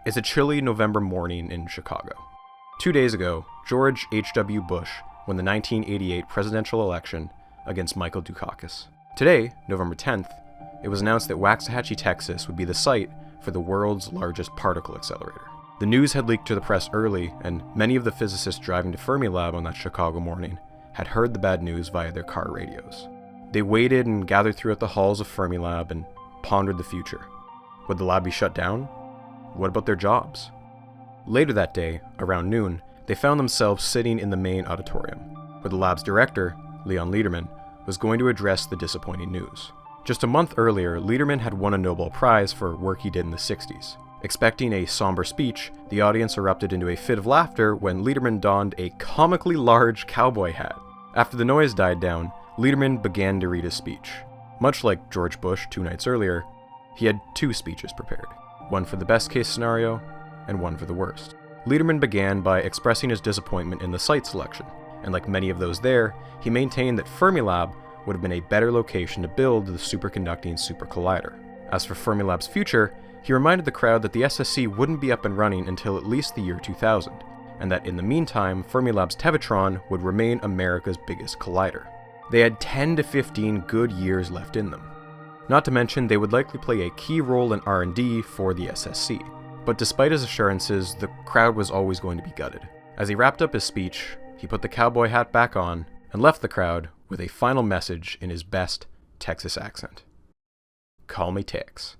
It's a chilly November morning in Chicago. 2 days ago, George H.W. Bush won the 1988 presidential election against Michael Dukakis. Today, November 10th, it was announced that Waxahachie, Texas would be the site for the world's largest particle accelerator. The news had leaked to the press early, and many of the physicists driving to Fermilab on that Chicago morning had heard the bad news via their car radios. They waited and gathered throughout the halls of Fermilab and pondered the future. Would the lab be shut down? What about their jobs? Later that day, around noon, they found themselves sitting in the main auditorium, where the lab's director, Leon Lederman, was going to address the disappointing news. Just a month earlier, Lederman had won a Nobel Prize for work he did in the 60s. Expecting a somber speech, the audience erupted into a fit of laughter when Lederman donned a comically large cowboy hat. After the noise died down, Lederman began to read his speech. Much like George Bush 2 nights earlier, he had 2 speeches prepared. One for the best case scenario, and one for the worst. Lederman began by expressing his disappointment in the site selection, and like many of those there, he maintained that Fermilab would have been a better location to build the Superconducting Super Collider. As for Fermilab's future, he reminded the crowd that the SSC wouldn't be up and running until at least the year 2000, and that in the meantime, Fermilab's Tevatron would remain America's biggest collider. They had 10 to 15 good years left in them. Not to mention, they would likely play a key role in R&D for the SSC. But despite his assurances, the crowd was always going to be gutted. As he wrapped up his speech, he put the cowboy hat back on and left the crowd with a final message in his best Texas accent. Call me Tex.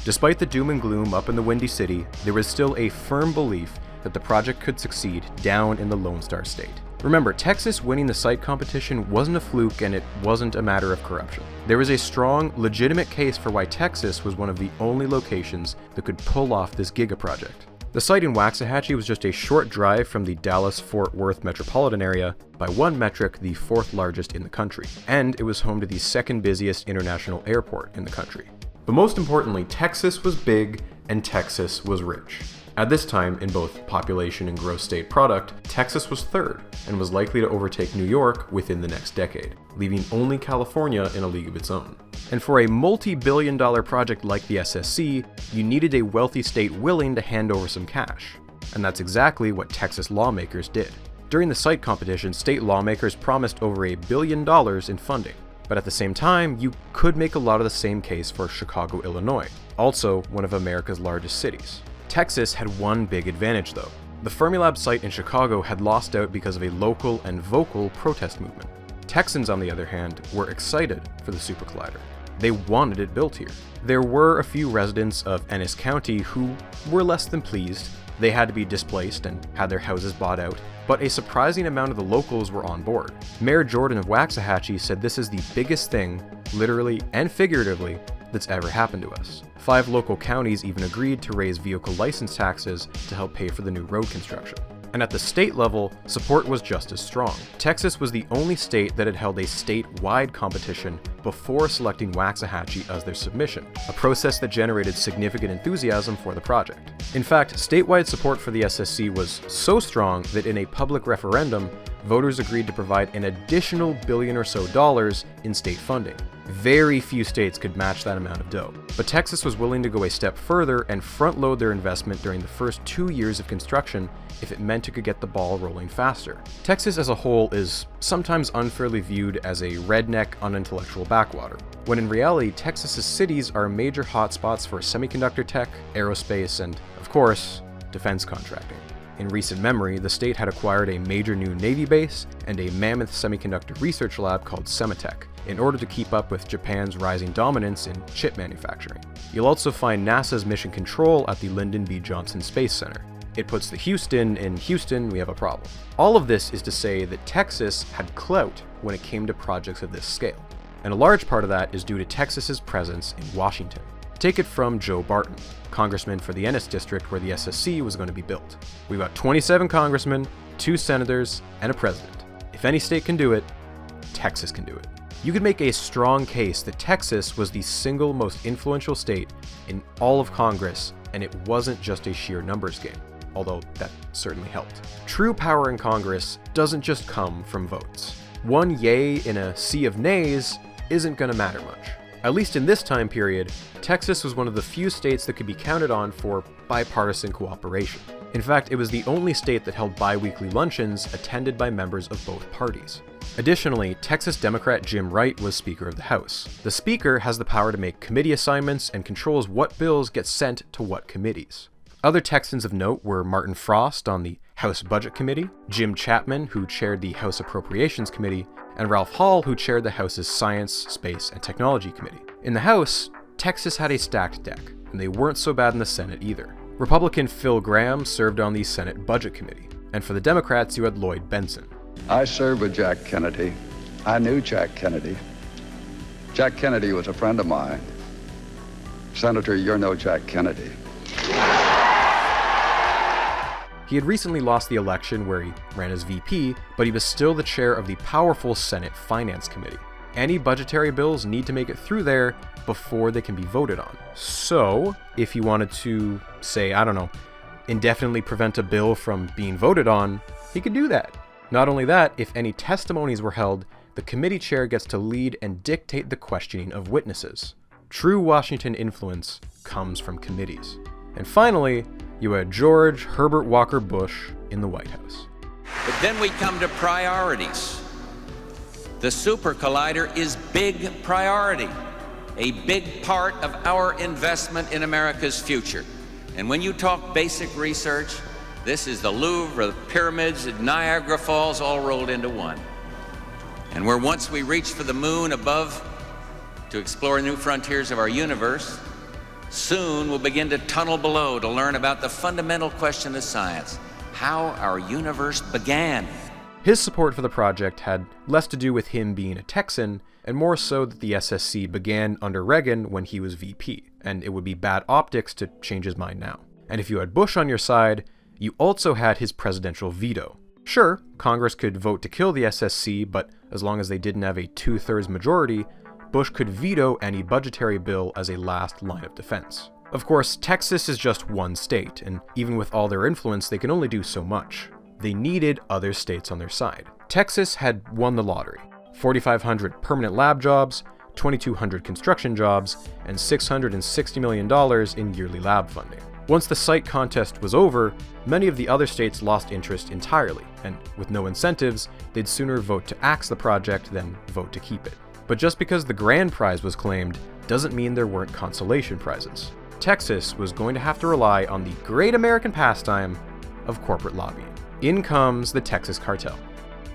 Despite the doom and gloom up in the Windy City, there was still a firm belief that the project could succeed down in the Lone Star State. Remember, Texas winning the site competition wasn't a fluke, and it wasn't a matter of corruption. There was a strong, legitimate case for why Texas was one of the only locations that could pull off this giga project. The site in Waxahachie was just a short drive from the Dallas-Fort Worth metropolitan area, by one metric the 4th largest in the country, and it was home to the 2nd busiest international airport in the country. But most importantly, Texas was big and Texas was rich. At this time, in both population and gross state product, Texas was 3rd and was likely to overtake New York within the next decade, leaving only California in a league of its own. And for a multi-billion-dollar project like the SSC, you needed a wealthy state willing to hand over some cash. And that's exactly what Texas lawmakers did. During the site competition, state lawmakers promised over $1 billion in funding. But at the same time, you could make a lot of the same case for Chicago, Illinois, also one of America's largest cities. Texas had one big advantage though. The Fermilab site in Chicago had lost out because of a local and vocal protest movement. Texans, on the other hand, were excited for the Super Collider. They wanted it built here. There were a few residents of Ennis County who were less than pleased. They had to be displaced and had their houses bought out, but a surprising amount of the locals were on board. Mayor Jordan of Waxahachie said this is the biggest thing, literally and figuratively, that's ever happened to us. 5 local counties even agreed to raise vehicle license taxes to help pay for the new road construction. And at the state level, support was just as strong. Texas was the only state that had held a statewide competition before selecting Waxahachie as their submission, a process that generated significant enthusiasm for the project. In fact, statewide support for the SSC was so strong that in a public referendum, voters agreed to provide an additional $1 billion or so in state funding. Very few states could match that amount of dough. But Texas was willing to go a step further and front-load their investment during the first 2 years of construction if it meant it could get the ball rolling faster. Texas as a whole is sometimes unfairly viewed as a redneck, unintellectual backwater, when in reality, Texas's cities are major hotspots for semiconductor tech, aerospace, and, of course, defense contracting. In recent memory, the state had acquired a major new Navy base and a mammoth semiconductor research lab called Sematech in order to keep up with Japan's rising dominance in chip manufacturing. You'll also find NASA's mission control at the Lyndon B. Johnson Space Center. It puts the Houston in Houston, we have a problem. All of this is to say that Texas had clout when it came to projects of this scale. And a large part of that is due to Texas's presence in Washington. Take it from Joe Barton, congressman for the Ennis district where the SSC was going to be built. We've got 27 congressmen, 2 senators, and a president. If any state can do it, Texas can do it. You could make a strong case that Texas was the single most influential state in all of Congress and it wasn't just a sheer numbers game, although that certainly helped. True power in Congress doesn't just come from votes. One yay in a sea of nays isn't gonna matter much. At least in this time period, Texas was one of the few states that could be counted on for bipartisan cooperation. In fact, it was the only state that held bi-weekly luncheons attended by members of both parties. Additionally, Texas Democrat Jim Wright was Speaker of the House. The Speaker has the power to make committee assignments and controls what bills get sent to what committees. Other Texans of note were Martin Frost on the House Budget Committee, Jim Chapman, who chaired the House Appropriations Committee, and Ralph Hall, who chaired the House's Science, Space, and Technology Committee. In the House, Texas had a stacked deck, and they weren't so bad in the Senate either. Republican Phil Gramm served on the Senate Budget Committee, and for the Democrats you had Lloyd Benson. I served with Jack Kennedy. I knew Jack Kennedy. Jack Kennedy was a friend of mine. Senator, you're no Jack Kennedy. He had recently lost the election where he ran as VP, but he was still the chair of the powerful Senate Finance Committee. Any budgetary bills need to make it through there before they can be voted on. So, if he wanted to, say, I don't know, indefinitely prevent a bill from being voted on, he could do that. Not only that, if any testimonies were held, the committee chair gets to lead and dictate the questioning of witnesses. True Washington influence comes from committees. And finally, you had George Herbert Walker Bush in the White House. But then we come to priorities. The Super Collider is big priority, a big part of our investment in America's future. And when you talk basic research, this is the Louvre, the pyramids, Niagara Falls, all rolled into one. And where once we reach for the moon above to explore new frontiers of our universe, soon we'll begin to tunnel below to learn about the fundamental question of science, how our universe began. His support for the project had less to do with him being a Texan, and more so that the SSC began under Reagan when he was VP, and it would be bad optics to change his mind now. And if you had Bush on your side, you also had his presidential veto. Sure, Congress could vote to kill the SSC, but as long as they didn't have a 2/3 majority, Bush could veto any budgetary bill as a last line of defense. Of course, Texas is just one state, and even with all their influence, they can only do so much. They needed other states on their side. Texas had won the lottery. 4,500 permanent lab jobs, 2,200 construction jobs, and $660 million in yearly lab funding. Once the site contest was over, many of the other states lost interest entirely, and with no incentives, they'd sooner vote to axe the project than vote to keep it. But just because the grand prize was claimed doesn't mean there weren't consolation prizes. Texas was going to have to rely on the great American pastime of corporate lobbying. In comes the Texas Cartel.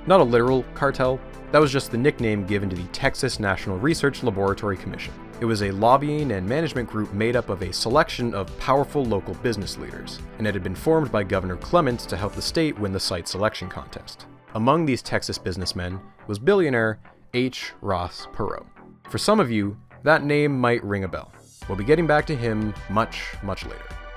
Not a literal cartel, that was just the nickname given to the Texas National Research Laboratory Commission. It was a lobbying and management group made up of a selection of powerful local business leaders, and it had been formed by Governor Clements to help the state win the site selection contest. Among these Texas businessmen was billionaire H. Ross Perot. For some of you, that name might ring a bell. We'll be getting back to him much later.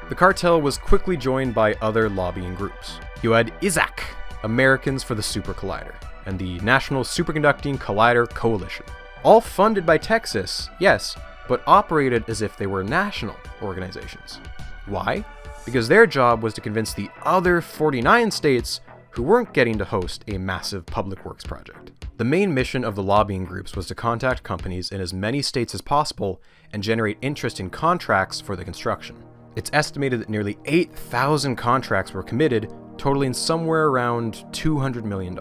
The cartel was quickly joined by other lobbying groups. You had ISAC, Americans for the Super Collider, and the National Superconducting Collider Coalition. All funded by Texas, yes, but operated as if they were national organizations. Why? Because their job was to convince the other 49 states who weren't getting to host a massive public works project. The main mission of the lobbying groups was to contact companies in as many states as possible and generate interest in contracts for the construction. It's estimated that nearly 8,000 contracts were committed, totaling somewhere around $200 million.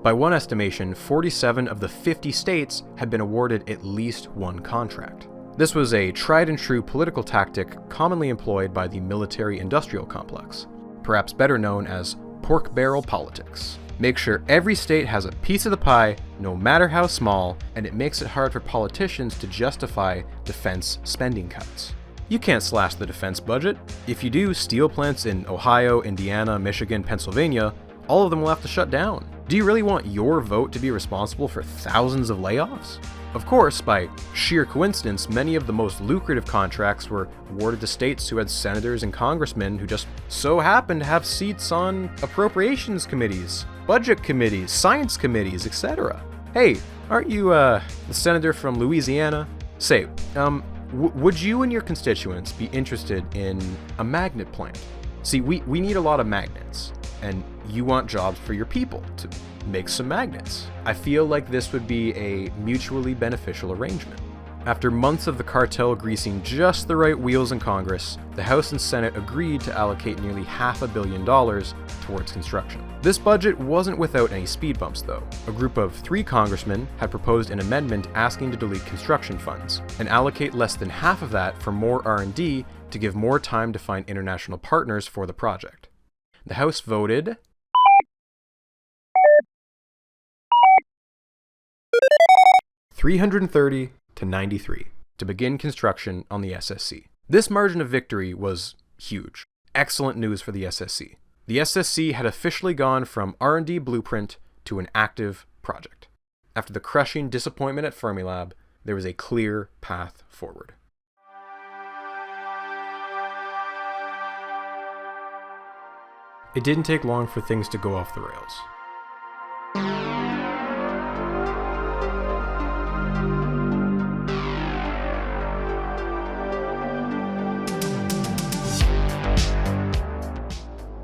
By one estimation, 47 of the 50 states had been awarded at least one contract. This was a tried and true political tactic commonly employed by the military-industrial complex, perhaps better known as pork barrel politics. Make sure every state has a piece of the pie, no matter how small, and it makes it hard for politicians to justify defense spending cuts. You can't slash the defense budget. If you do, steel plants in Ohio, Indiana, Michigan, Pennsylvania, all of them will have to shut down. Do you really want your vote to be responsible for thousands of layoffs? Of course, by sheer coincidence, many of the most lucrative contracts were awarded to states who had senators and congressmen who just so happened to have seats on appropriations committees, budget committees, science committees, etc. Hey, aren't you the senator from Louisiana? Say, Would you and your constituents be interested in a magnet plant? See, we need a lot of magnets, and you want jobs for your people to make some magnets. I feel like this would be a mutually beneficial arrangement. After months of the cartel greasing just the right wheels in Congress, the House and Senate agreed to allocate nearly $500 million towards construction. This budget wasn't without any speed bumps, though. A group of 3 congressmen had proposed an amendment asking to delete construction funds and allocate less than half of that for more R&D to give more time to find international partners for the project. The House voted 330 to 93 to begin construction on the SSC. This margin of victory was huge. Excellent news for the SSC. The SSC had officially gone from R&D blueprint to an active project. After the crushing disappointment at Fermilab, there was a clear path forward. It didn't take long for things to go off the rails.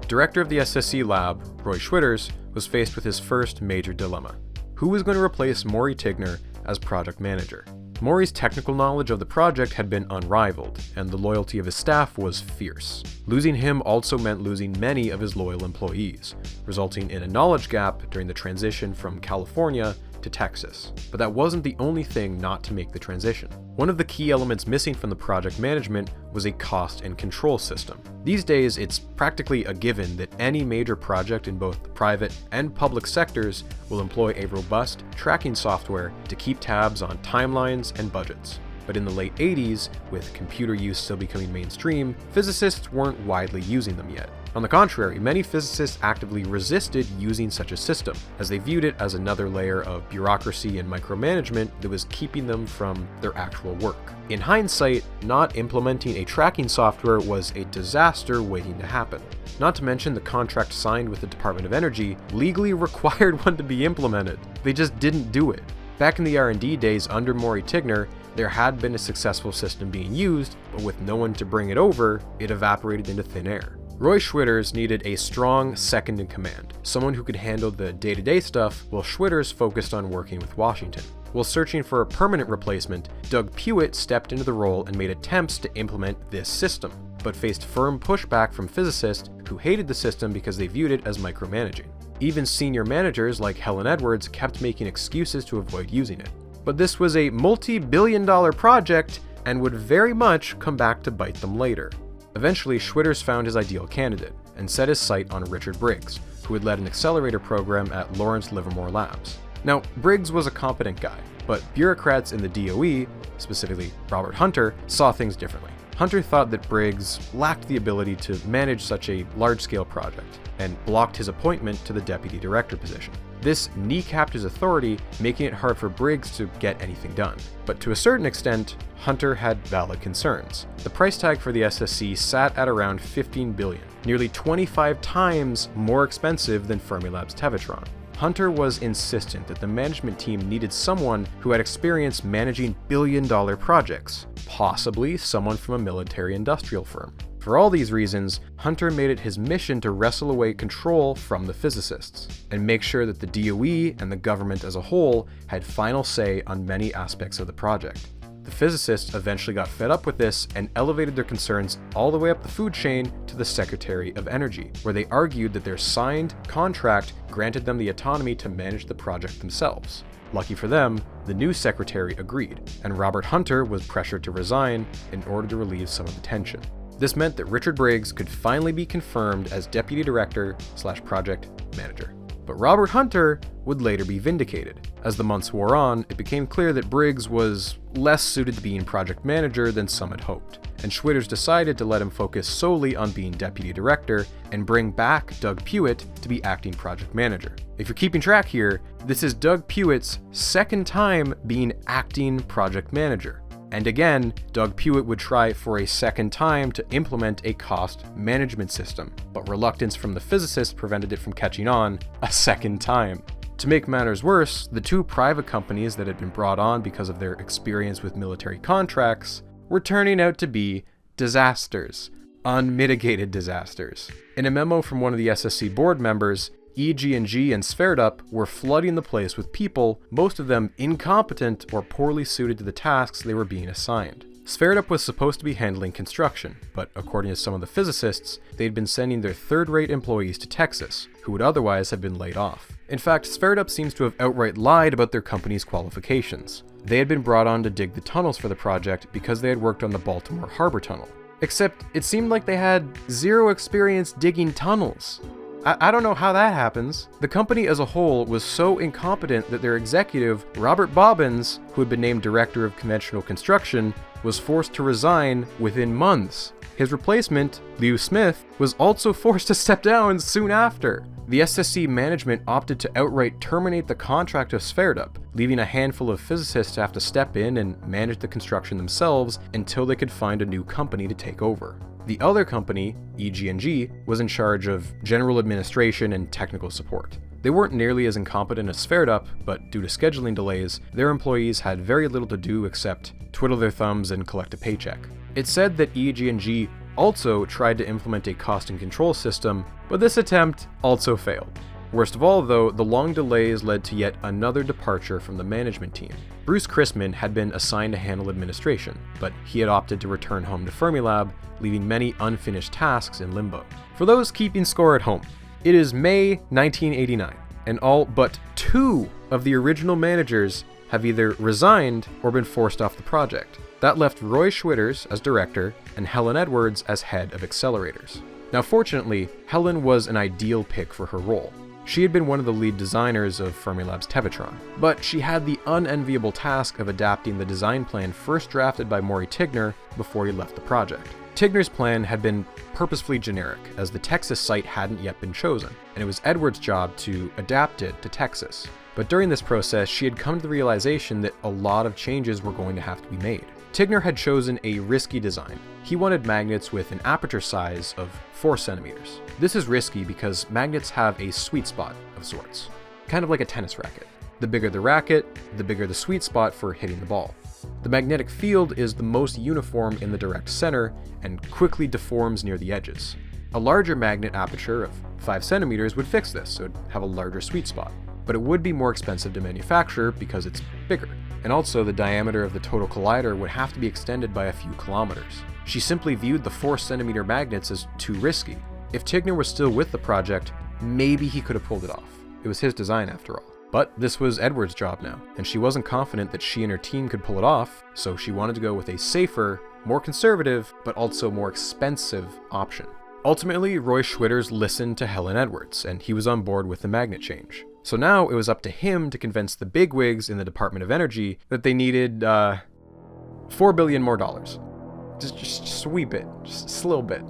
Director of the SSC lab, Roy Schwitters, was faced with his first major dilemma. Who was going to replace Maury Tigner as project manager? Maury's technical knowledge of the project had been unrivaled, and the loyalty of his staff was fierce. Losing him also meant losing many of his loyal employees, resulting in a knowledge gap during the transition from California to Texas. But that wasn't the only thing not to make the transition. One of the key elements missing from the project management was a cost and control system. These days, it's practically a given that any major project in both the private and public sectors will employ a robust tracking software to keep tabs on timelines and budgets. But in the late 80s, with computer use still becoming mainstream, physicists weren't widely using them yet. On the contrary, many physicists actively resisted using such a system, as they viewed it as another layer of bureaucracy and micromanagement that was keeping them from their actual work. In hindsight, not implementing a tracking software was a disaster waiting to happen. Not to mention the contract signed with the Department of Energy legally required one to be implemented. They just didn't do it. Back in the R&D days under Maury Tigner, there had been a successful system being used, but with no one to bring it over, it evaporated into thin air. Roy Schwitters needed a strong second in command, someone who could handle the day-to-day stuff while Schwitters focused on working with Washington. While searching for a permanent replacement, Doug Puett stepped into the role and made attempts to implement this system, but faced firm pushback from physicists who hated the system because they viewed it as micromanaging. Even senior managers like Helen Edwards kept making excuses to avoid using it. But this was a multi-billion-dollar project and would very much come back to bite them later. Eventually, Schwitters found his ideal candidate and set his sight on Richard Briggs, who had led an accelerator program at Lawrence Livermore Labs. Now, Briggs was a competent guy, but bureaucrats in the DOE, specifically Robert Hunter, saw things differently. Hunter thought that Briggs lacked the ability to manage such a large-scale project, and blocked his appointment to the deputy director position. This kneecapped his authority, making it hard for Briggs to get anything done. But to a certain extent, Hunter had valid concerns. The price tag for the SSC sat at around $15 billion, nearly 25 times more expensive than Fermilab's Tevatron. Hunter was insistent that the management team needed someone who had experience managing billion-dollar projects, possibly someone from a military-industrial firm. For all these reasons, Hunter made it his mission to wrestle away control from the physicists, and make sure that the DOE and the government as a whole had final say on many aspects of the project. The physicists eventually got fed up with this and elevated their concerns all the way up the food chain to the Secretary of Energy, where they argued that their signed contract granted them the autonomy to manage the project themselves. Lucky for them, the new secretary agreed, and Robert Hunter was pressured to resign in order to relieve some of the tension. This meant that Richard Briggs could finally be confirmed as deputy director/project manager. But Robert Hunter would later be vindicated. As the months wore on, it became clear that Briggs was less suited to being project manager than some had hoped, and Schwitters decided to let him focus solely on being deputy director and bring back Doug Puett to be acting project manager. If you're keeping track here, this is Doug Puett's second time being acting project manager. And again, Doug Puett would try for a second time to implement a cost management system, but reluctance from the physicists prevented it from catching on a second time. To make matters worse, the two private companies that had been brought on because of their experience with military contracts were turning out to be disasters. Unmitigated disasters. In a memo from one of the SSC board members, EG&G and SFAREDUP were flooding the place with people, most of them incompetent or poorly suited to the tasks they were being assigned. SFAREDUP was supposed to be handling construction, but according to some of the physicists, they'd been sending their third-rate employees to Texas, who would otherwise have been laid off. In fact, SFAREDUP seems to have outright lied about their company's qualifications. They had been brought on to dig the tunnels for the project because they had worked on the Baltimore Harbor Tunnel. Except, it seemed like they had zero experience digging tunnels. I don't know how that happens. The company as a whole was so incompetent that their executive, Robert Bobbins, who had been named Director of Conventional Construction, was forced to resign within months. His replacement, Lew Smith, was also forced to step down soon after. The SSC management opted to outright terminate the contract of SFAREDUP, leaving a handful of physicists to have to step in and manage the construction themselves until they could find a new company to take over. The other company, EG&G, was in charge of general administration and technical support. They weren't nearly as incompetent as SFAREDUP, but due to scheduling delays, their employees had very little to do except twiddle their thumbs and collect a paycheck. It's said that EG&G also tried to implement a cost and control system, but this attempt also failed. Worst of all, though, the long delays led to yet another departure from the management team. Bruce Chrisman had been assigned to handle administration, but he had opted to return home to Fermilab, leaving many unfinished tasks in limbo. For those keeping score at home, it is May 1989, and all but 2 of the original managers have either resigned or been forced off the project. That left Roy Schwitters as director and Helen Edwards as head of accelerators. Now fortunately, Helen was an ideal pick for her role. She had been one of the lead designers of Fermilab's Tevatron, but she had the unenviable task of adapting the design plan first drafted by Maury Tigner before he left the project. Tigner's plan had been purposefully generic, as the Texas site hadn't yet been chosen, and it was Edwards' job to adapt it to Texas. But during this process, she had come to the realization that a lot of changes were going to have to be made. Tigner had chosen a risky design. He wanted magnets with an aperture size of 4 centimeters. This is risky because magnets have a sweet spot of sorts, kind of like a tennis racket. The bigger the racket, the bigger the sweet spot for hitting the ball. The magnetic field is the most uniform in the direct center and quickly deforms near the edges. A larger magnet aperture of 5 centimeters would fix this, so it'd have a larger sweet spot. But it would be more expensive to manufacture because it's bigger. And also the diameter of the total collider would have to be extended by a few kilometers. She simply viewed the 4 centimeter magnets as too risky. If Tigner was still with the project, maybe he could have pulled it off. It was his design after all. But this was Edwards' job now, and she wasn't confident that she and her team could pull it off, so she wanted to go with a safer, more conservative, but also more expensive option. Ultimately, Roy Schwitters listened to Helen Edwards, and he was on board with the magnet change. So now it was up to him to convince the bigwigs in the Department of Energy that they needed $4 billion more. Just sweep it, just a little bit.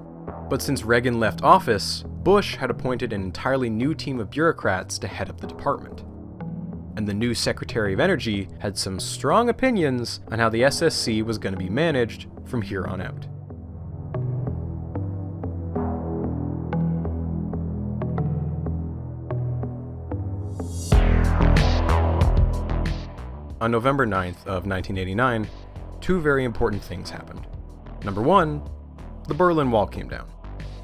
But since Reagan left office, Bush had appointed an entirely new team of bureaucrats to head up the department. And the new Secretary of Energy had some strong opinions on how the SSC was going to be managed from here on out. On November 9th of 1989, 2 very important things happened. Number 1, the Berlin Wall came down.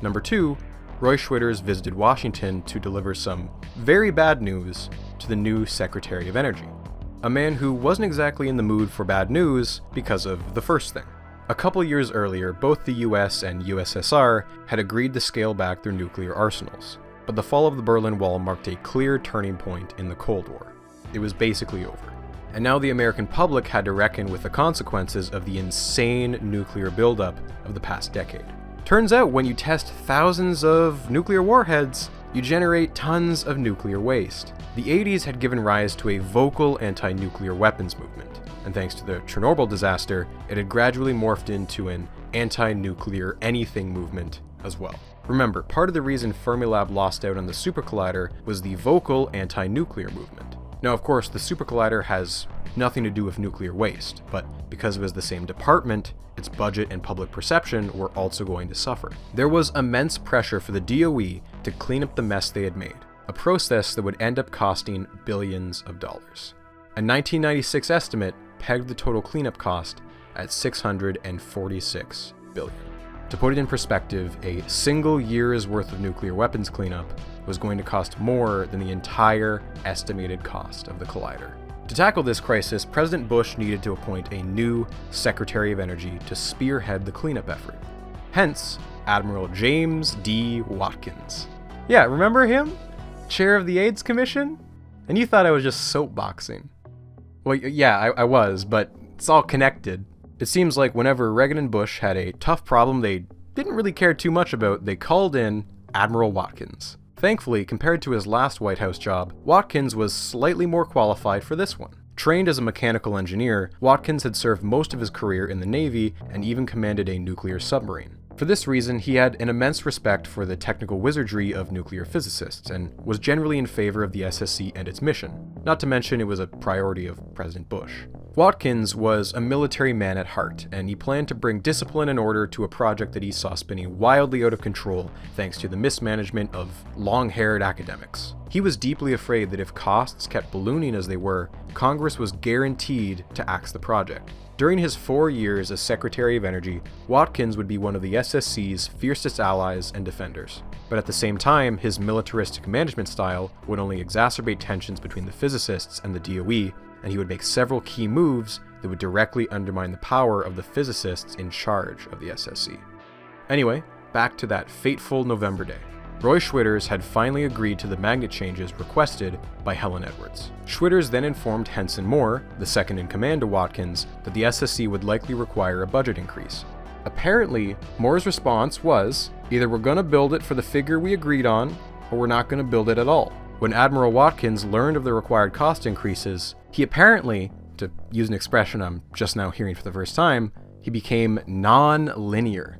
Number 2, Roy Schwitters visited Washington to deliver some very bad news to the new Secretary of Energy, a man who wasn't exactly in the mood for bad news because of the first thing. A couple years earlier, both the US and USSR had agreed to scale back their nuclear arsenals, but the fall of the Berlin Wall marked a clear turning point in the Cold War. It was basically over. And now the American public had to reckon with the consequences of the insane nuclear buildup of the past decade. Turns out when you test thousands of nuclear warheads, you generate tons of nuclear waste. The 80s had given rise to a vocal anti-nuclear weapons movement, and thanks to the Chernobyl disaster, it had gradually morphed into an anti-nuclear anything movement as well. Remember, part of the reason Fermilab lost out on the Super Collider was the vocal anti-nuclear movement. Now, of course, the Super Collider has nothing to do with nuclear waste, but because it was the same department, its budget and public perception were also going to suffer. There was immense pressure for the DOE to clean up the mess they had made, a process that would end up costing billions of dollars. A 1996 estimate pegged the total cleanup cost at 646 billion. To put it in perspective, a single year's worth of nuclear weapons cleanup was going to cost more than the entire estimated cost of the collider. To tackle this crisis, President Bush needed to appoint a new Secretary of Energy to spearhead the cleanup effort. Hence, Admiral James D. Watkins. Yeah, remember him? Chair of the AIDS Commission? And you thought I was just soapboxing. Well, yeah, I was, but it's all connected. It seems like whenever Reagan and Bush had a tough problem they didn't really care too much about, they called in Admiral Watkins. Thankfully, compared to his last White House job, Watkins was slightly more qualified for this one. Trained as a mechanical engineer, Watkins had served most of his career in the Navy and even commanded a nuclear submarine. For this reason, he had an immense respect for the technical wizardry of nuclear physicists and was generally in favor of the SSC and its mission, not to mention it was a priority of President Bush. Watkins was a military man at heart, and he planned to bring discipline and order to a project that he saw spinning wildly out of control thanks to the mismanagement of long-haired academics. He was deeply afraid that if costs kept ballooning as they were, Congress was guaranteed to axe the project. During his 4 years as Secretary of Energy, Watkins would be one of the SSC's fiercest allies and defenders. But at the same time, his militaristic management style would only exacerbate tensions between the physicists and the DOE, and he would make several key moves that would directly undermine the power of the physicists in charge of the SSC. Anyway, back to that fateful November day. Roy Schwitters had finally agreed to the magnet changes requested by Helen Edwards. Schwitters then informed Henson Moore, the second in command to Watkins, that the SSC would likely require a budget increase. Apparently, Moore's response was, either we're going to build it for the figure we agreed on, or we're not going to build it at all. When Admiral Watkins learned of the required cost increases, he apparently, to use an expression I'm just now hearing for the first time, he became non-linear.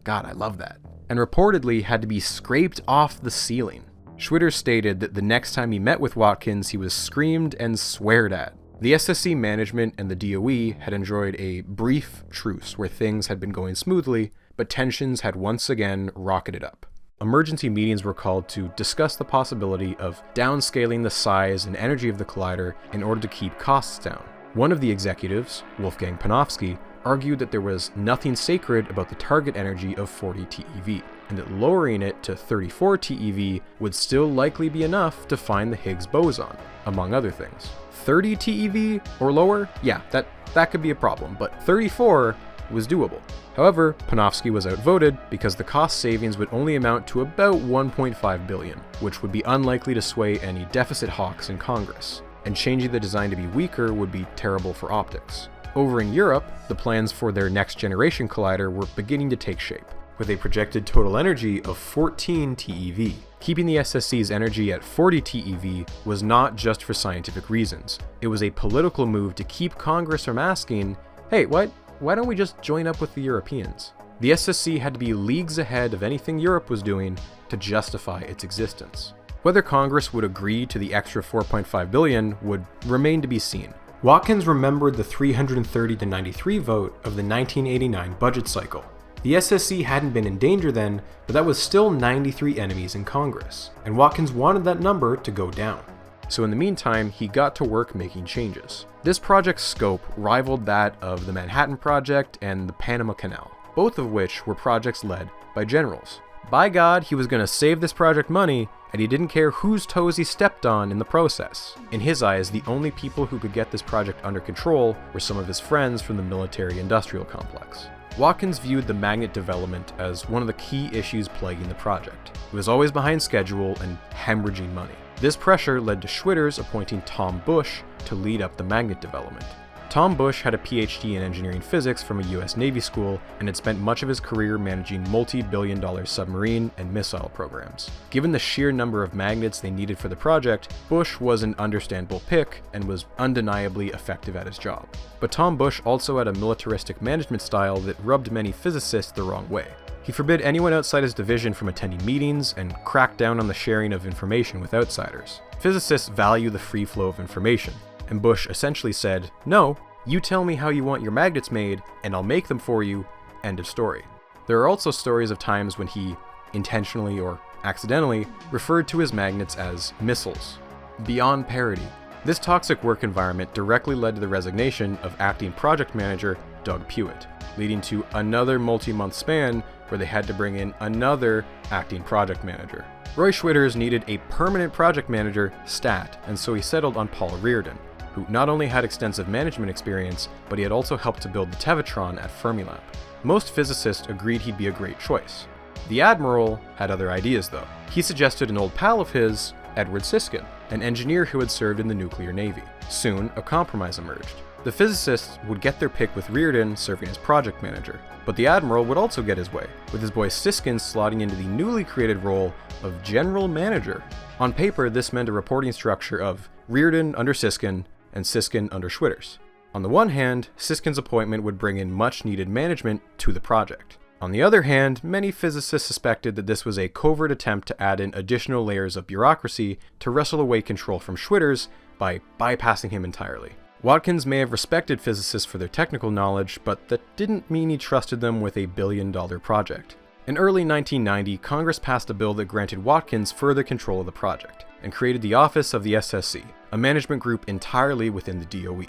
God, I love that. And reportedly had to be scraped off the ceiling. Schwitters stated that the next time he met with Watkins, he was screamed and sweared at. The SSC management and the DOE had enjoyed a brief truce where things had been going smoothly, but tensions had once again rocketed up. Emergency meetings were called to discuss the possibility of downscaling the size and energy of the collider in order to keep costs down. One of the executives, Wolfgang Panofsky, argued that there was nothing sacred about the target energy of 40 TeV, and that lowering it to 34 TeV would still likely be enough to find the Higgs boson, among other things. 30 TeV or lower? Yeah, that could be a problem, but 34 was doable. However, Panofsky was outvoted because the cost savings would only amount to about 1.5 billion, which would be unlikely to sway any deficit hawks in Congress, and changing the design to be weaker would be terrible for optics. Over in Europe, the plans for their next generation collider were beginning to take shape, with a projected total energy of 14 TeV. Keeping the SSC's energy at 40 TeV was not just for scientific reasons. It was a political move to keep Congress from asking, hey, why don't we just join up with the Europeans? The SSC had to be leagues ahead of anything Europe was doing to justify its existence. Whether Congress would agree to the extra 4.5 billion would remain to be seen. Watkins remembered the 330-93 vote of the 1989 budget cycle. The SSC hadn't been in danger then, but that was still 93 enemies in Congress, and Watkins wanted that number to go down. So in the meantime, he got to work making changes. This project's scope rivaled that of the Manhattan Project and the Panama Canal, both of which were projects led by generals. By God, he was going to save this project money, and he didn't care whose toes he stepped on in the process. In his eyes, the only people who could get this project under control were some of his friends from the military-industrial complex. Watkins viewed the magnet development as one of the key issues plaguing the project. It was always behind schedule and hemorrhaging money. This pressure led to Schwitters appointing Tom Bush to lead up the magnet development. Tom Bush had a PhD in engineering physics from a US Navy school and had spent much of his career managing multi-billion-dollar submarine and missile programs. Given the sheer number of magnets they needed for the project, Bush was an understandable pick and was undeniably effective at his job. But Tom Bush also had a militaristic management style that rubbed many physicists the wrong way. He forbid anyone outside his division from attending meetings and cracked down on the sharing of information with outsiders. Physicists value the free flow of information, and Bush essentially said, no, you tell me how you want your magnets made, and I'll make them for you, end of story. There are also stories of times when he, intentionally or accidentally, referred to his magnets as missiles. Beyond parody. This toxic work environment directly led to the resignation of acting project manager Doug Pewitt, leading to another multi-month span where they had to bring in another acting project manager. Roy Schwitters needed a permanent project manager stat, and so he settled on Paul Reardon, who not only had extensive management experience, but he had also helped to build the Tevatron at Fermilab. Most physicists agreed he'd be a great choice. The Admiral had other ideas though. He suggested an old pal of his, Edward Siskin, an engineer who had served in the nuclear navy. Soon, a compromise emerged. The physicists would get their pick with Reardon serving as project manager, but the Admiral would also get his way, with his boy Siskin slotting into the newly created role of general manager. On paper, this meant a reporting structure of Reardon under Siskin and Siskin under Schwitters. On the one hand, Siskin's appointment would bring in much needed management to the project. On the other hand, many physicists suspected that this was a covert attempt to add in additional layers of bureaucracy to wrestle away control from Schwitters by bypassing him entirely. Watkins may have respected physicists for their technical knowledge, but that didn't mean he trusted them with a billion-dollar project. In early 1990, Congress passed a bill that granted Watkins further control of the project, and created the Office of the SSC, a management group entirely within the DOE.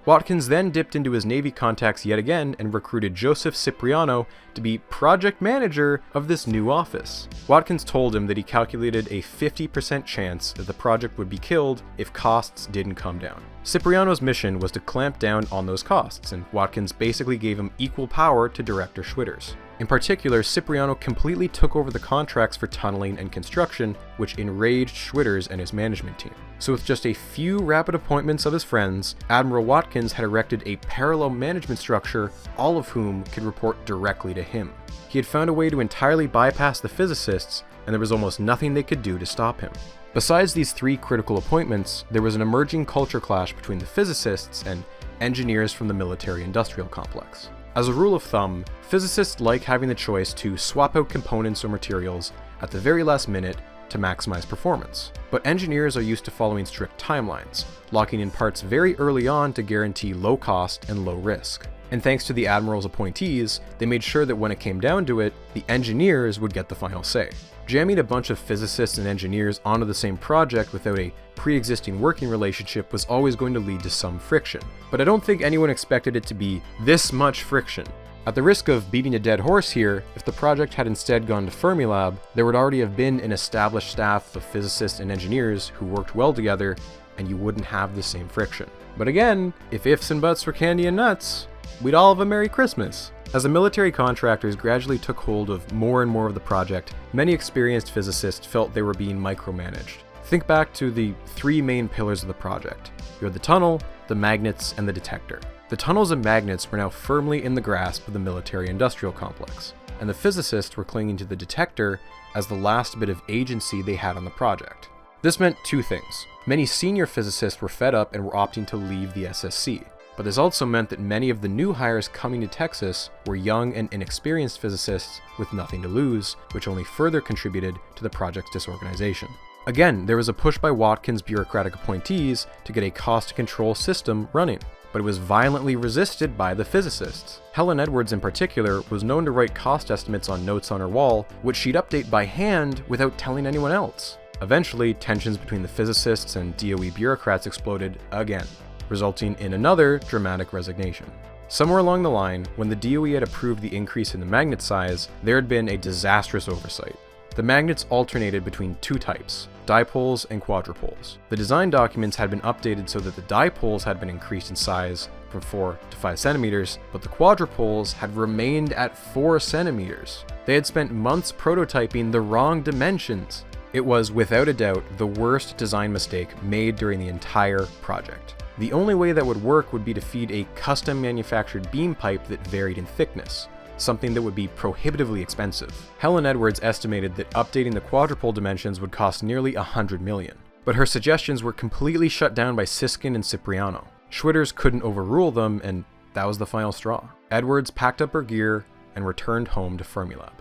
Watkins then dipped into his Navy contacts yet again and recruited Joseph Cipriano to be project manager of this new office. Watkins told him that he calculated a 50% chance that the project would be killed if costs didn't come down. Cipriano's mission was to clamp down on those costs, and Watkins basically gave him equal power to Director Schwitters. In particular, Cipriano completely took over the contracts for tunneling and construction, which enraged Schwitters and his management team. So with just a few rapid appointments of his friends, Admiral Watkins had erected a parallel management structure, all of whom could report directly to him. He had found a way to entirely bypass the physicists, and there was almost nothing they could do to stop him. Besides these three critical appointments, there was an emerging culture clash between the physicists and engineers from the military-industrial complex. As a rule of thumb, physicists like having the choice to swap out components or materials at the very last minute to maximize performance. But engineers are used to following strict timelines, locking in parts very early on to guarantee low cost and low risk. And thanks to the Admiral's appointees, they made sure that when it came down to it, the engineers would get the final say. Jamming a bunch of physicists and engineers onto the same project without a pre-existing working relationship was always going to lead to some friction. But I don't think anyone expected it to be this much friction. At the risk of beating a dead horse here, if the project had instead gone to Fermilab, there would already have been an established staff of physicists and engineers who worked well together, and you wouldn't have the same friction. But again, if ifs and buts were candy and nuts, we'd all have a Merry Christmas. As the military contractors gradually took hold of more and more of the project, many experienced physicists felt they were being micromanaged. Think back to the three main pillars of the project. You had the tunnel, the magnets, and the detector. The tunnels and magnets were now firmly in the grasp of the military-industrial complex, and the physicists were clinging to the detector as the last bit of agency they had on the project. This meant two things. Many senior physicists were fed up and were opting to leave the SSC. But this also meant that many of the new hires coming to Texas were young and inexperienced physicists with nothing to lose, which only further contributed to the project's disorganization. Again, there was a push by Watkins' bureaucratic appointees to get a cost-control system running, but it was violently resisted by the physicists. Helen Edwards in particular was known to write cost estimates on notes on her wall, which she'd update by hand without telling anyone else. Eventually, tensions between the physicists and DOE bureaucrats exploded again, resulting in another dramatic resignation. Somewhere along the line, when the DOE had approved the increase in the magnet size, there had been a disastrous oversight. The magnets alternated between two types, dipoles and quadrupoles. The design documents had been updated so that the dipoles had been increased in size from 4 to 5 centimeters, but the quadrupoles had remained at 4 centimeters. They had spent months prototyping the wrong dimensions. It was, without a doubt, the worst design mistake made during the entire project. The only way that would work would be to feed a custom manufactured beam pipe that varied in thickness, something that would be prohibitively expensive. Helen Edwards estimated that updating the quadrupole dimensions would cost nearly $100 million, but her suggestions were completely shut down by Siskin and Cipriano. Schwitters couldn't overrule them, and that was the final straw. Edwards packed up her gear and returned home to Fermilab.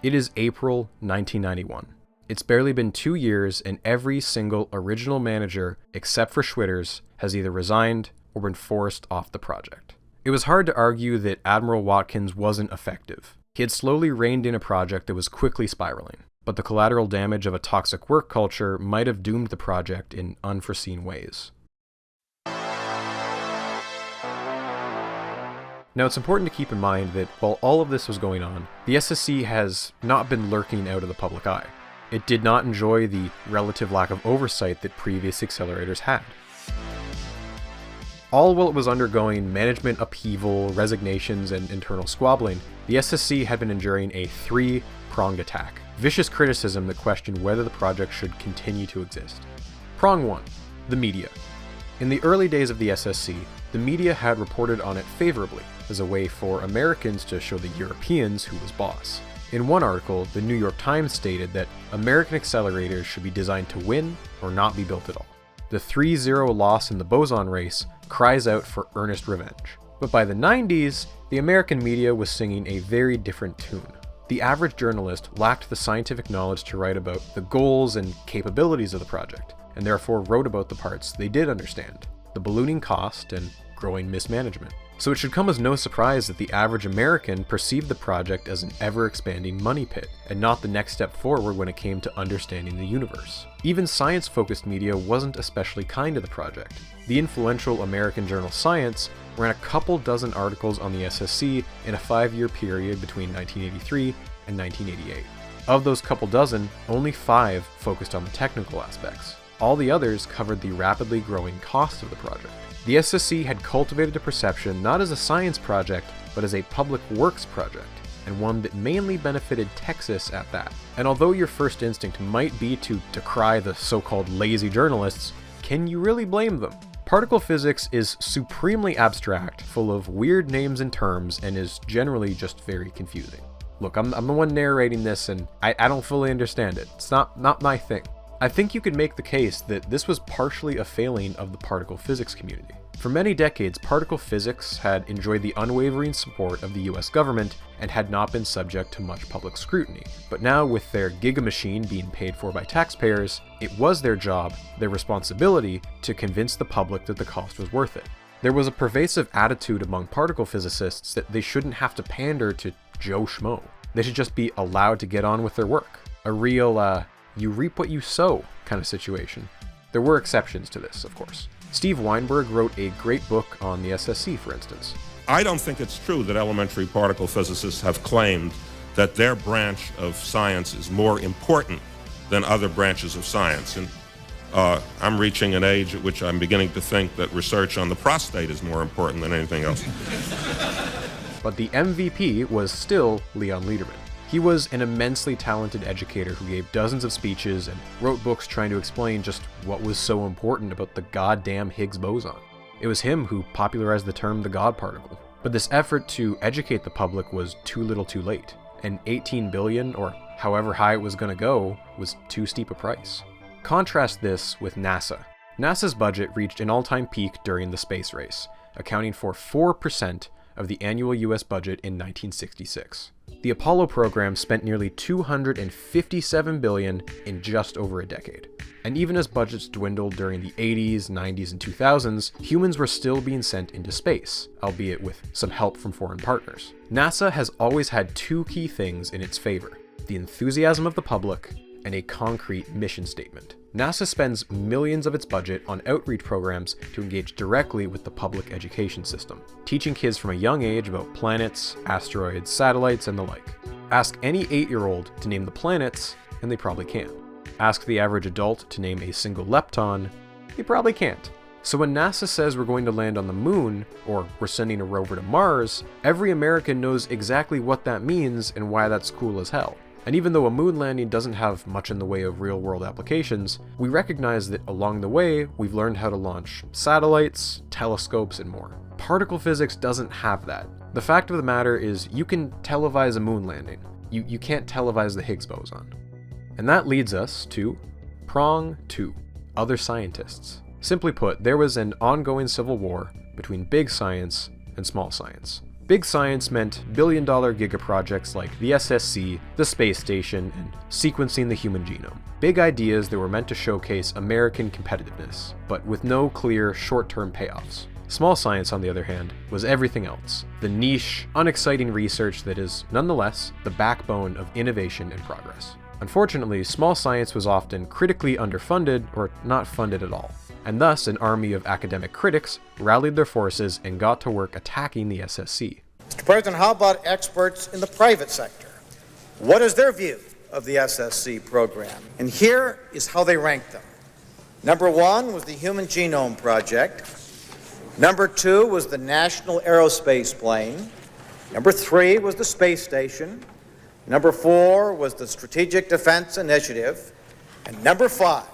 It is April 1991. It's barely been 2 years, and every single original manager, except for Schwitters, has either resigned or been forced off the project. It was hard to argue that Admiral Watkins wasn't effective. He had slowly reined in a project that was quickly spiraling, but the collateral damage of a toxic work culture might have doomed the project in unforeseen ways. Now, it's important to keep in mind that while all of this was going on, the SSC has not been lurking out of the public eye. It did not enjoy the relative lack of oversight that previous accelerators had. All while it was undergoing management upheaval, resignations, and internal squabbling, the SSC had been enduring a three-pronged attack. Vicious criticism that questioned whether the project should continue to exist. Prong 1. The media. In the early days of the SSC, the media had reported on it favorably, as a way for Americans to show the Europeans who was boss. In one article, the New York Times stated that American accelerators should be designed to win or not be built at all. The 3-0 loss in the boson race cries out for earnest revenge. But by the 90s, the American media was singing a very different tune. The average journalist lacked the scientific knowledge to write about the goals and capabilities of the project, and therefore wrote about the parts they did understand, the ballooning cost and growing mismanagement. So it should come as no surprise that the average American perceived the project as an ever-expanding money pit, and not the next step forward when it came to understanding the universe. Even science-focused media wasn't especially kind to the project. The influential American journal Science ran a couple dozen articles on the SSC in a 5-year period between 1983 and 1988. Of those couple dozen, only 5 focused on the technical aspects. All the others covered the rapidly growing cost of the project. The SSC had cultivated a perception not as a science project, but as a public works project, and one that mainly benefited Texas at that. And although your first instinct might be to decry the so-called lazy journalists, can you really blame them? Particle physics is supremely abstract, full of weird names and terms, and is generally just very confusing. Look, I'm the one narrating this, and I don't fully understand it. It's not my thing. I think you could make the case that this was partially a failing of the particle physics community. For many decades, particle physics had enjoyed the unwavering support of the US government and had not been subject to much public scrutiny. But now, with their gigamachine being paid for by taxpayers, it was their job, their responsibility, to convince the public that the cost was worth it. There was a pervasive attitude among particle physicists that they shouldn't have to pander to Joe Schmo. They should just be allowed to get on with their work. A real, you reap what you sow kind of situation. There were exceptions to this, of course. Steve Weinberg wrote a great book on the SSC, for instance. I don't think it's true that elementary particle physicists have claimed that their branch of science is more important than other branches of science. And I'm reaching an age at which I'm beginning to think that research on the prostate is more important than anything else. But the MVP was still Leon Lederman. He was an immensely talented educator who gave dozens of speeches and wrote books trying to explain just what was so important about the goddamn Higgs boson. It was him who popularized the term the God particle. But this effort to educate the public was too little too late, and $18 billion, or however high it was going to go, was too steep a price. Contrast this with NASA. NASA's budget reached an all-time peak during the space race, accounting for 4% of the annual US budget in 1966. The Apollo program spent nearly $257 billion in just over a decade. And even as budgets dwindled during the 80s, 90s, and 2000s, humans were still being sent into space, albeit with some help from foreign partners. NASA has always had two key things in its favor: the enthusiasm of the public and a concrete mission statement. NASA spends millions of its budget on outreach programs to engage directly with the public education system, teaching kids from a young age about planets, asteroids, satellites, and the like. Ask any 8-year-old to name the planets, and they probably can. Ask the average adult to name a single lepton, they probably can't. So when NASA says we're going to land on the moon, or we're sending a rover to Mars, every American knows exactly what that means and why that's cool as hell. And even though a moon landing doesn't have much in the way of real-world applications, we recognize that along the way, we've learned how to launch satellites, telescopes, and more. Particle physics doesn't have that. The fact of the matter is, you can televise a moon landing. You can't televise the Higgs boson. And that leads us to Prong 2, other scientists. Simply put, there was an ongoing civil war between big science and small science. Big science meant billion-dollar gigaprojects like the SSC, the space station, and sequencing the human genome. Big ideas that were meant to showcase American competitiveness, but with no clear short-term payoffs. Small science, on the other hand, was everything else. The niche, unexciting research that is, nonetheless, the backbone of innovation and progress. Unfortunately, small science was often critically underfunded or not funded at all. And thus an army of academic critics rallied their forces and got to work attacking the SSC. Mr. President, how about experts in the private sector? What is their view of the SSC program? And here is how they ranked them. Number 1 was the Human Genome Project. Number 2 was the National Aerospace Plane. Number 3 was the space station. Number 4 was the Strategic Defense Initiative. And number 5,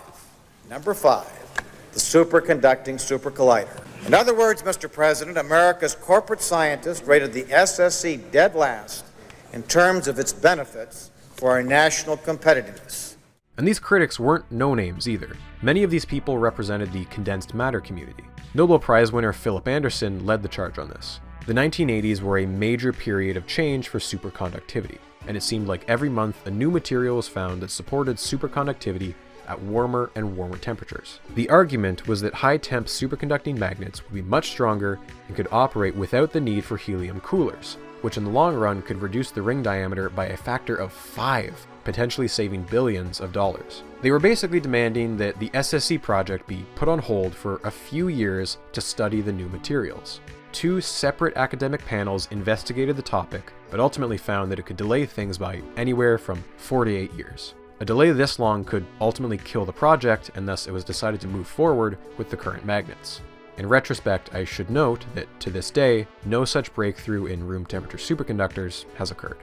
the Superconducting Super Collider. In other words, Mr. President, America's corporate scientists rated the SSC dead last in terms of its benefits for our national competitiveness. And these critics weren't no-names either. Many of these people represented the condensed matter community. Nobel Prize winner Philip Anderson led the charge on this. The 1980s were a major period of change for superconductivity, and it seemed like every month a new material was found that supported superconductivity at warmer and warmer temperatures. The argument was that high-temp superconducting magnets would be much stronger and could operate without the need for helium coolers, which in the long run could reduce the ring diameter by a factor of 5, potentially saving billions of dollars. They were basically demanding that the SSC project be put on hold for a few years to study the new materials. 2 separate academic panels investigated the topic, but ultimately found that it could delay things by anywhere from 4 to 8 years. A delay this long could ultimately kill the project, and thus it was decided to move forward with the current magnets. In retrospect, I should note that to this day, no such breakthrough in room temperature superconductors has occurred.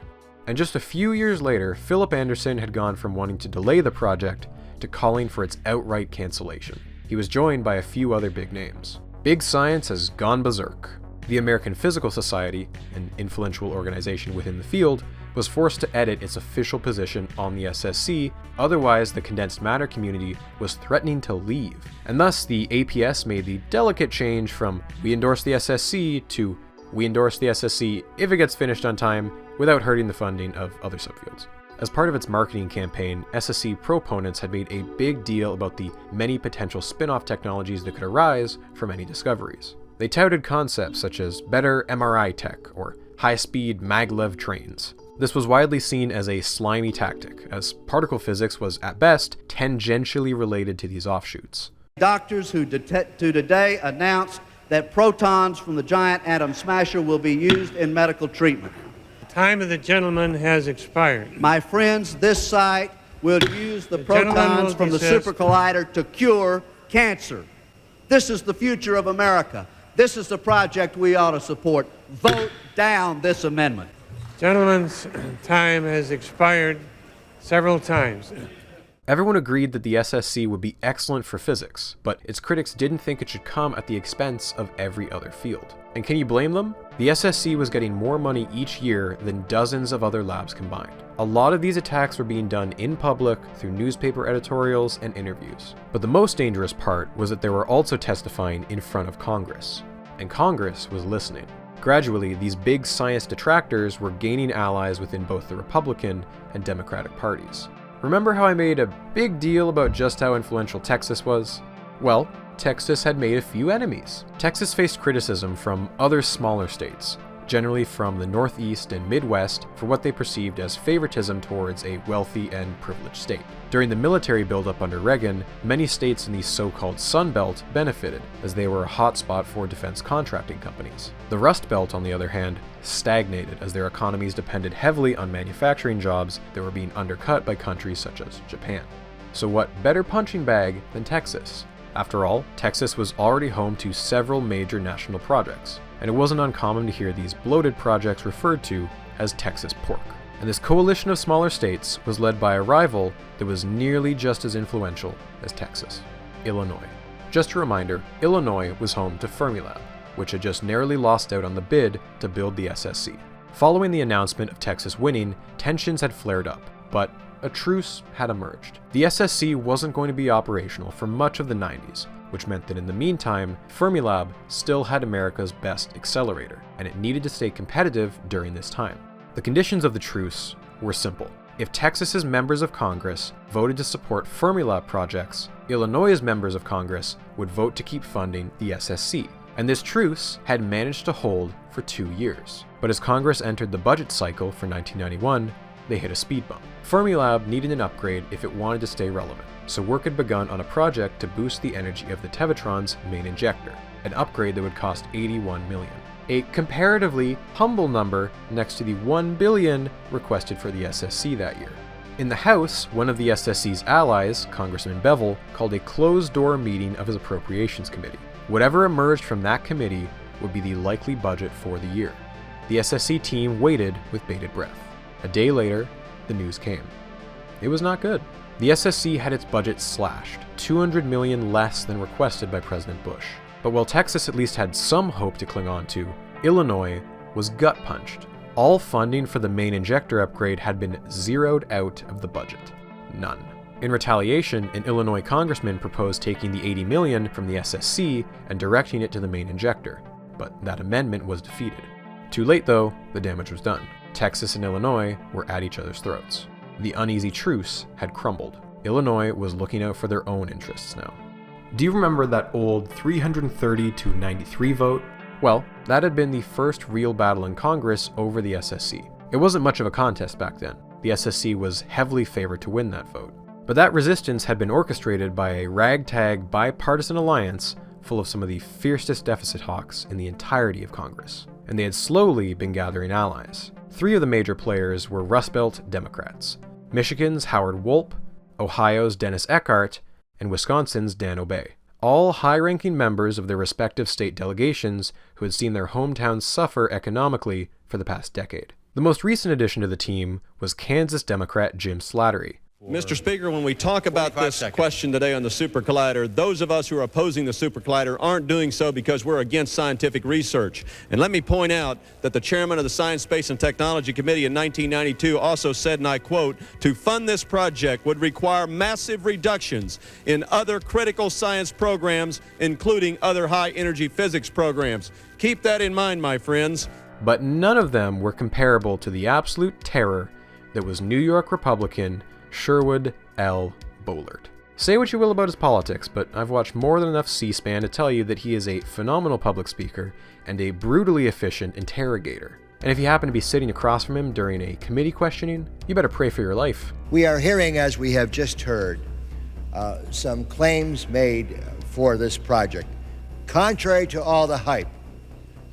And just a few years later, Philip Anderson had gone from wanting to delay the project to calling for its outright cancellation. He was joined by a few other big names. Big science has gone berserk. The American Physical Society, an influential organization within the field, was forced to edit its official position on the SSC, otherwise the condensed matter community was threatening to leave. And thus the APS made the delicate change from "we endorse the SSC" to "we endorse the SSC if it gets finished on time without hurting the funding of other subfields." As part of its marketing campaign, SSC proponents had made a big deal about the many potential spin-off technologies that could arise from any discoveries. They touted concepts such as better MRI tech or high-speed maglev trains. This was widely seen as a slimy tactic, as particle physics was at best tangentially related to these offshoots. Doctors who today announced that protons from the giant atom smasher will be used in medical treatment. The time of the gentleman has expired. My friends, this site will use the protons from the Super Collider to cure cancer. This is the future of America. This is the project we ought to support. Vote down this amendment. Gentleman's time has expired several times. Everyone agreed that the SSC would be excellent for physics, but its critics didn't think it should come at the expense of every other field. And can you blame them? The SSC was getting more money each year than dozens of other labs combined. A lot of these attacks were being done in public through newspaper editorials and interviews. But the most dangerous part was that they were also testifying in front of Congress. And Congress was listening. Gradually, these big science detractors were gaining allies within both the Republican and Democratic parties. Remember how I made a big deal about just how influential Texas was? Well, Texas had made a few enemies. Texas faced criticism from other smaller states, generally from the Northeast and Midwest, for what they perceived as favoritism towards a wealthy and privileged state. During the military buildup under Reagan, many states in the so-called Sun Belt benefited, as they were a hotspot for defense contracting companies. The Rust Belt, on the other hand, stagnated as their economies depended heavily on manufacturing jobs that were being undercut by countries such as Japan. So what better punching bag than Texas? After all, Texas was already home to several major national projects, and it wasn't uncommon to hear these bloated projects referred to as Texas pork. And this coalition of smaller states was led by a rival that was nearly just as influential as Texas, Illinois. Just a reminder, Illinois was home to Fermilab, which had just narrowly lost out on the bid to build the SSC. Following the announcement of Texas winning, tensions had flared up, but a truce had emerged. The SSC wasn't going to be operational for much of the 90s, which meant that in the meantime, Fermilab still had America's best accelerator, and it needed to stay competitive during this time. The conditions of the truce were simple. If Texas's members of Congress voted to support Fermilab projects, Illinois' members of Congress would vote to keep funding the SSC. And this truce had managed to hold for 2 years. But as Congress entered the budget cycle for 1991, they hit a speed bump. Fermilab needed an upgrade if it wanted to stay relevant, so work had begun on a project to boost the energy of the Tevatron's main injector, an upgrade that would cost $81 million. a comparatively humble number next to the $1 billion requested for the SSC that year. In the House, one of the SSC's allies, Congressman Bevel, called a closed-door meeting of his Appropriations Committee. Whatever emerged from that committee would be the likely budget for the year. The SSC team waited with bated breath. A day later, the news came. It was not good. The SSC had its budget slashed, $200 million less than requested by President Bush. But while Texas at least had some hope to cling on to, Illinois was gut-punched. All funding for the main injector upgrade had been zeroed out of the budget. None. In retaliation, an Illinois congressman proposed taking the $80 million from the SSC and directing it to the main injector, but that amendment was defeated. Too late though, the damage was done. Texas and Illinois were at each other's throats. The uneasy truce had crumbled. Illinois was looking out for their own interests now. Do you remember that old 330-93 vote? Well, that had been the first real battle in Congress over the SSC. It wasn't much of a contest back then. The SSC was heavily favored to win that vote. But that resistance had been orchestrated by a ragtag bipartisan alliance full of some of the fiercest deficit hawks in the entirety of Congress. And they had slowly been gathering allies. Three of the major players were Rust Belt Democrats: Michigan's Howard Wolpe, Ohio's Dennis Eckhart, and Wisconsin's Dan Obey. All high-ranking members of their respective state delegations who had seen their hometowns suffer economically for the past decade. The most recent addition to the team was Kansas Democrat Jim Slattery. Mr. Speaker, when we talk about this question today on the Super Collider, those of us who are opposing the Super Collider aren't doing so because we're against scientific research. And let me point out that the chairman of the Science, Space, and Technology Committee in 1992 also said, and I quote, "To fund this project would require massive reductions in other critical science programs, including other high-energy physics programs." Keep that in mind, my friends. But none of them were comparable to the absolute terror that was New York Republican Sherwood L. Boehlert. Say what you will about his politics, but I've watched more than enough C-SPAN to tell you that he is a phenomenal public speaker and a brutally efficient interrogator. And if you happen to be sitting across from him during a committee questioning, you better pray for your life. We are hearing, as we have just heard, some claims made for this project. Contrary to all the hype,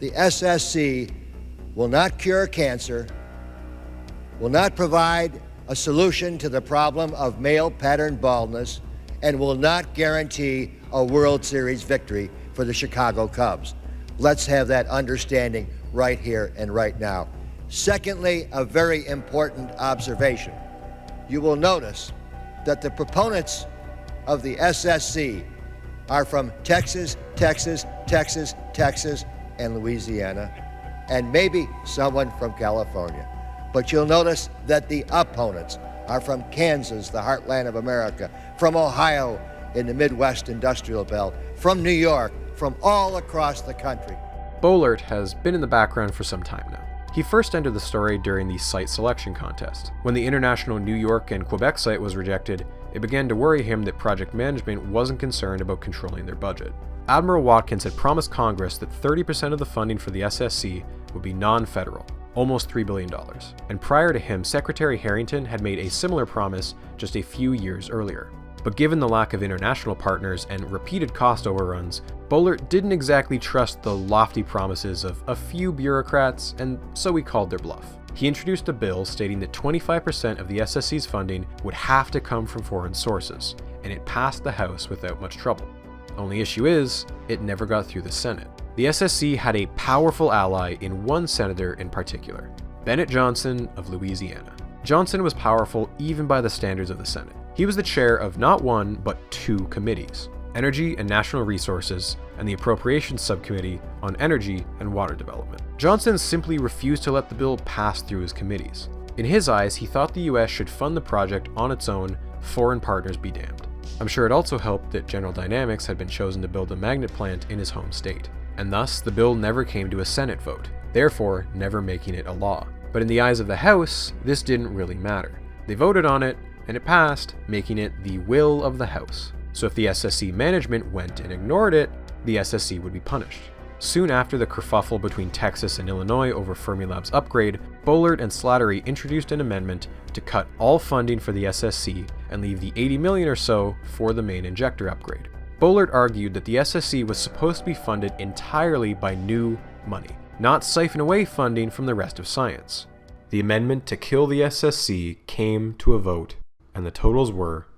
the SSC will not cure cancer, will not provide a solution to the problem of male pattern baldness, and will not guarantee a World Series victory for the Chicago Cubs. Let's have that understanding right here and right now. Secondly, a very important observation. You will notice that the proponents of the SSC are from Texas, Texas, Texas, Texas, and Louisiana, and maybe someone from California. But you'll notice that the opponents are from Kansas, the heartland of America, from Ohio in the Midwest industrial belt, from New York, from all across the country. Boehlert has been in the background for some time now. He first entered the story during the site selection contest. When the international New York and Quebec site was rejected, it began to worry him that project management wasn't concerned about controlling their budget. Admiral Watkins had promised Congress that 30% of the funding for the SSC would be non-federal, almost $3 billion. And prior to him, Secretary Harrington had made a similar promise just a few years earlier. But given the lack of international partners and repeated cost overruns, Boehlert didn't exactly trust the lofty promises of a few bureaucrats, and so he called their bluff. He introduced a bill stating that 25% of the SSC's funding would have to come from foreign sources, and it passed the House without much trouble. Only issue is, it never got through the Senate. The SSC had a powerful ally in one senator in particular, Bennett Johnson of Louisiana. Johnson was powerful even by the standards of the Senate. He was the chair of not one, but two committees, Energy and National Resources, and the Appropriations Subcommittee on Energy and Water Development. Johnson simply refused to let the bill pass through his committees. In his eyes, he thought the US should fund the project on its own, foreign partners be damned. I'm sure it also helped that General Dynamics had been chosen to build a magnet plant in his home state, and thus the bill never came to a Senate vote, therefore never making it a law. But in the eyes of the House, this didn't really matter. They voted on it, and it passed, making it the will of the House. So if the SSC management went and ignored it, the SSC would be punished. Soon after the kerfuffle between Texas and Illinois over Fermilab's upgrade, Boehlert and Slattery introduced an amendment to cut all funding for the SSC and leave the $80 million or so for the main injector upgrade. Boehlert argued that the SSC was supposed to be funded entirely by new money, not siphon away funding from the rest of science. The amendment to kill the SSC came to a vote, and the totals were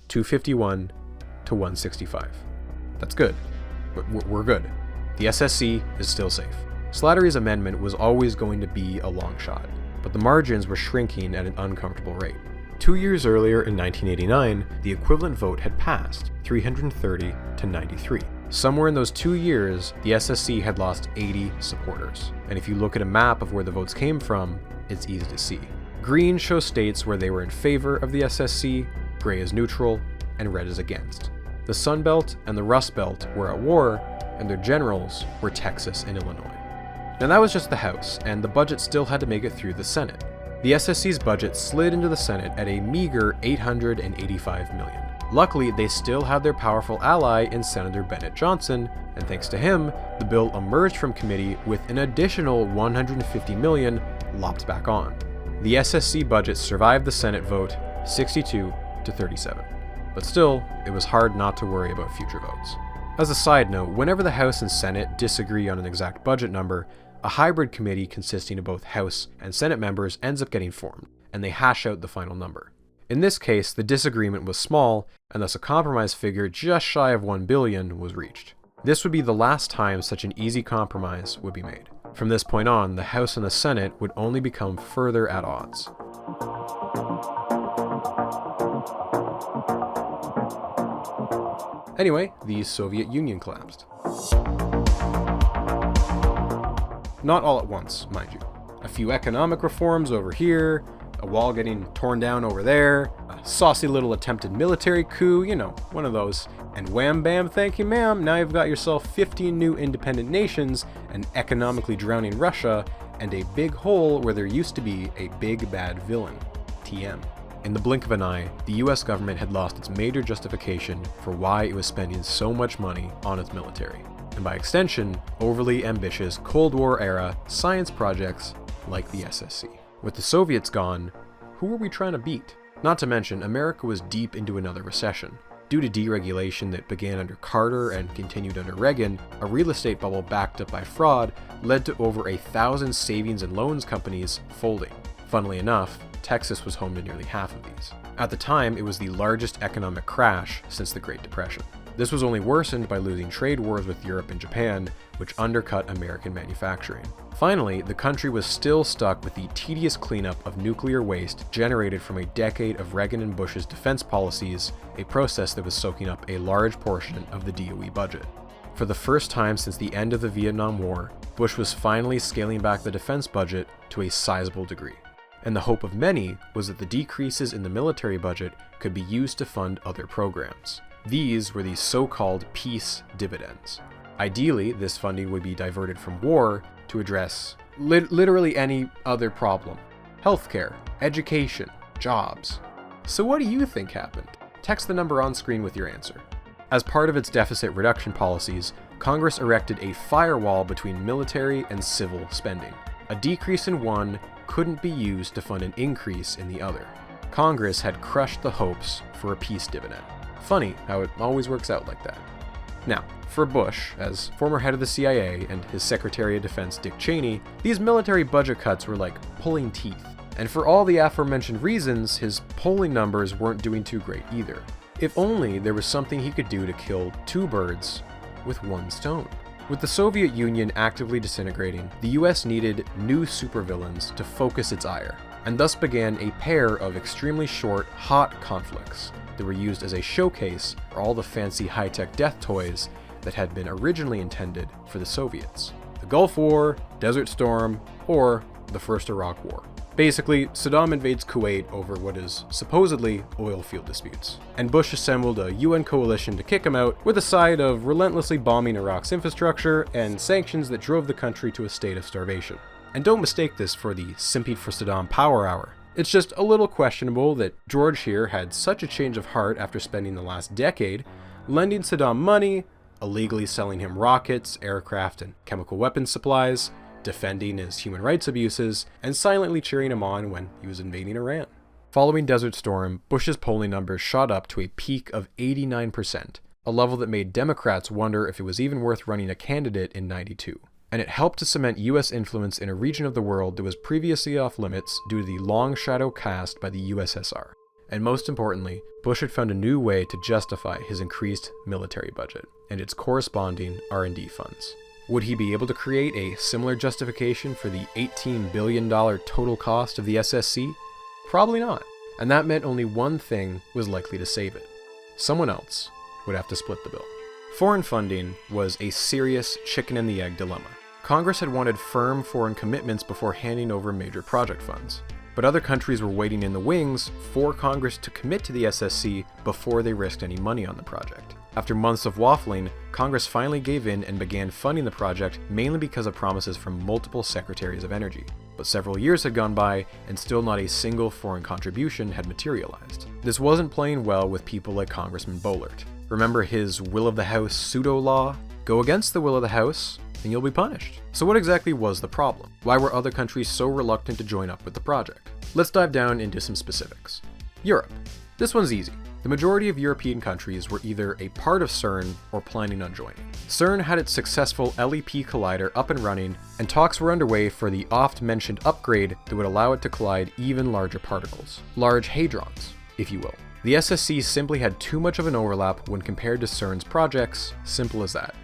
251 to 165. That's good. We're good. The SSC is still safe. Slattery's amendment was always going to be a long shot, but the margins were shrinking at an uncomfortable rate. 2 years earlier, in 1989, the equivalent vote had passed, 330 to 93. Somewhere in those 2 years, the SSC had lost 80 supporters. And if you look at a map of where the votes came from, it's easy to see. Green shows states where they were in favor of the SSC, gray is neutral, and red is against. The Sun Belt and the Rust Belt were at war, and their generals were Texas and Illinois. Now that was just the House, and the budget still had to make it through the Senate. The SSC's budget slid into the Senate at a meager $885 million. Luckily, they still had their powerful ally in Senator Bennett Johnson, and thanks to him, the bill emerged from committee with an additional $150 million lopped back on. The SSC budget survived the Senate vote 62 to 37. But still, it was hard not to worry about future votes. As a side note, whenever the House and Senate disagree on an exact budget number, a hybrid committee consisting of both House and Senate members ends up getting formed, and they hash out the final number. In this case, the disagreement was small, and thus a compromise figure just shy of $1 billion was reached. This would be the last time such an easy compromise would be made. From this point on, the House and the Senate would only become further at odds. Anyway, the Soviet Union collapsed. Not all at once, mind you. A few economic reforms over here, a wall getting torn down over there, a saucy little attempted military coup, you know, one of those. And wham bam, thank you ma'am, now you've got yourself 15 new independent nations, an economically drowning Russia, and a big hole where there used to be a big bad villain, TM. In the blink of an eye, the US government had lost its major justification for why it was spending so much money on its military, and by extension, overly ambitious Cold War-era science projects like the SSC. With the Soviets gone, who were we trying to beat? Not to mention, America was deep into another recession. Due to deregulation that began under Carter and continued under Reagan, a real estate bubble backed up by fraud led to over 1,000 savings and loans companies folding. Funnily enough, Texas was home to nearly half of these. At the time, it was the largest economic crash since the Great Depression. This was only worsened by losing trade wars with Europe and Japan, which undercut American manufacturing. Finally, the country was still stuck with the tedious cleanup of nuclear waste generated from a decade of Reagan and Bush's defense policies, a process that was soaking up a large portion of the DOE budget. For the first time since the end of the Vietnam War, Bush was finally scaling back the defense budget to a sizable degree. And the hope of many was that the decreases in the military budget could be used to fund other programs. These were the so-called peace dividends. Ideally, this funding would be diverted from war to address literally any other problem. Healthcare, education, jobs. So what do you think happened? Text the number on screen with your answer. As part of its deficit reduction policies, Congress erected a firewall between military and civil spending. A decrease in one couldn't be used to fund an increase in the other. Congress had crushed the hopes for a peace dividend. Funny how it always works out like that. Now, for Bush, as former head of the CIA and his Secretary of Defense Dick Cheney, these military budget cuts were like pulling teeth. And for all the aforementioned reasons, his polling numbers weren't doing too great either. If only there was something he could do to kill two birds with one stone. With the Soviet Union actively disintegrating, the US needed new supervillains to focus its ire, and thus began a pair of extremely short, hot conflicts that were used as a showcase for all the fancy high-tech death toys that had been originally intended for the Soviets. The Gulf War, Desert Storm, or the First Iraq War. Basically, Saddam invades Kuwait over what is supposedly oil field disputes, and Bush assembled a UN coalition to kick him out with a side of relentlessly bombing Iraq's infrastructure and sanctions that drove the country to a state of starvation. And don't mistake this for the Simpy for Saddam power hour. It's just a little questionable that George here had such a change of heart after spending the last decade lending Saddam money, illegally selling him rockets, aircraft, and chemical weapons supplies, defending his human rights abuses, and silently cheering him on when he was invading Iran. Following Desert Storm, Bush's polling numbers shot up to a peak of 89%, a level that made Democrats wonder if it was even worth running a candidate in '92. And it helped to cement US influence in a region of the world that was previously off limits due to the long shadow cast by the USSR. And most importantly, Bush had found a new way to justify his increased military budget and its corresponding R&D funds. Would he be able to create a similar justification for the $18 billion total cost of the SSC? Probably not. And that meant only one thing was likely to save it. Someone else would have to split the bill. Foreign funding was a serious chicken and the egg dilemma. Congress had wanted firm foreign commitments before handing over major project funds. But other countries were waiting in the wings for Congress to commit to the SSC before they risked any money on the project. After months of waffling, Congress finally gave in and began funding the project mainly because of promises from multiple secretaries of energy. But several years had gone by and still not a single foreign contribution had materialized. This wasn't playing well with people like Congressman Boehlert. Remember his will of the House pseudo-law? Go against the will of the House and you'll be punished. So what exactly was the problem? Why were other countries so reluctant to join up with the project? Let's dive down into some specifics. Europe. This one's easy. The majority of European countries were either a part of CERN or planning on joining. CERN had its successful LEP collider up and running, and talks were underway for the oft-mentioned upgrade that would allow it to collide even larger particles. Large hadrons, if you will. The SSC simply had too much of an overlap when compared to CERN's projects, simple as that.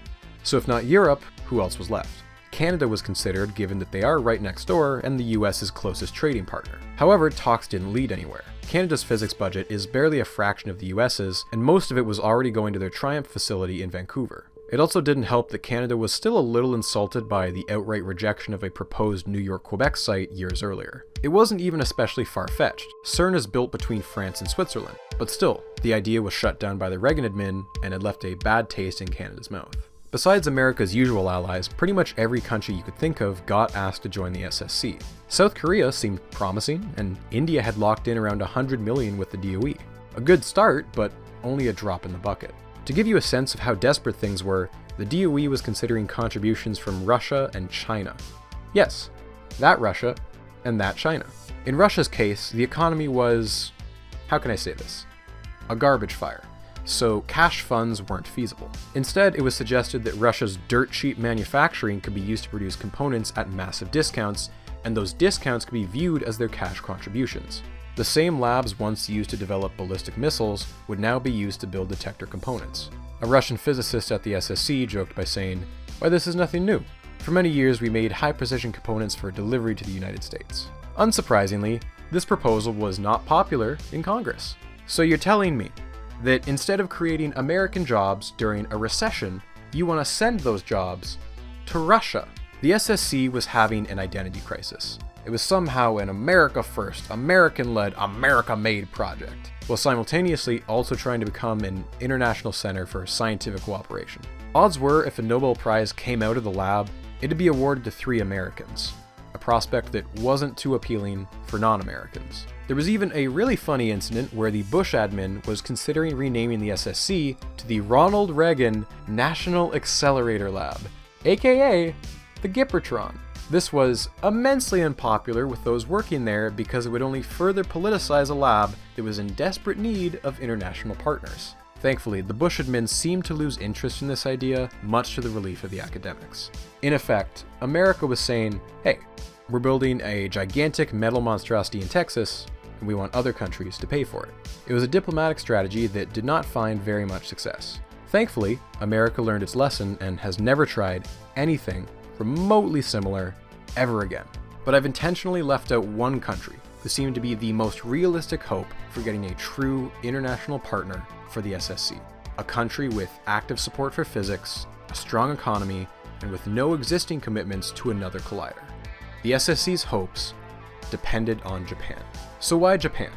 So if not Europe, who else was left? Canada was considered given that they are right next door and the US's closest trading partner. However, talks didn't lead anywhere. Canada's physics budget is barely a fraction of the US's, and most of it was already going to their Triumph facility in Vancouver. It also didn't help that Canada was still a little insulted by the outright rejection of a proposed New York-Quebec site years earlier. It wasn't even especially far-fetched. CERN is built between France and Switzerland, but still, the idea was shut down by the Reagan admin and had left a bad taste in Canada's mouth. Besides America's usual allies, pretty much every country you could think of got asked to join the SSC. South Korea seemed promising, and India had locked in around $100 million with the DOE. A good start, but only a drop in the bucket. To give you a sense of how desperate things were, the DOE was considering contributions from Russia and China. Yes, that Russia and that China. In Russia's case, the economy was, how can I say this? A garbage fire. So cash funds weren't feasible. Instead, it was suggested that Russia's dirt cheap manufacturing could be used to produce components at massive discounts, and those discounts could be viewed as their cash contributions. The same labs once used to develop ballistic missiles would now be used to build detector components. A Russian physicist at the SSC joked by saying, "Why, this is nothing new. For many years we made high-precision components for delivery to the United States." Unsurprisingly, this proposal was not popular in Congress. So you're telling me that instead of creating American jobs during a recession, you want to send those jobs to Russia? The SSC was having an identity crisis. It was somehow an America first, American-led, America-made project, while simultaneously also trying to become an international center for scientific cooperation. Odds were if a Nobel Prize came out of the lab, it'd be awarded to 3 Americans, a prospect that wasn't too appealing for non-Americans. There was even a really funny incident where the Bush admin was considering renaming the SSC to the Ronald Reagan National Accelerator Lab, aka the Gippertron. This was immensely unpopular with those working there because it would only further politicize a lab that was in desperate need of international partners. Thankfully, the Bush admin seemed to lose interest in this idea, much to the relief of the academics. In effect, America was saying, hey, we're building a gigantic metal monstrosity in Texas, and we want other countries to pay for it. It was a diplomatic strategy that did not find very much success. Thankfully, America learned its lesson and has never tried anything remotely similar ever again. But I've intentionally left out one country who seemed to be the most realistic hope for getting a true international partner for the SSC. A country with active support for physics, a strong economy, and with no existing commitments to another collider. The SSC's hopes depended on Japan. So why Japan?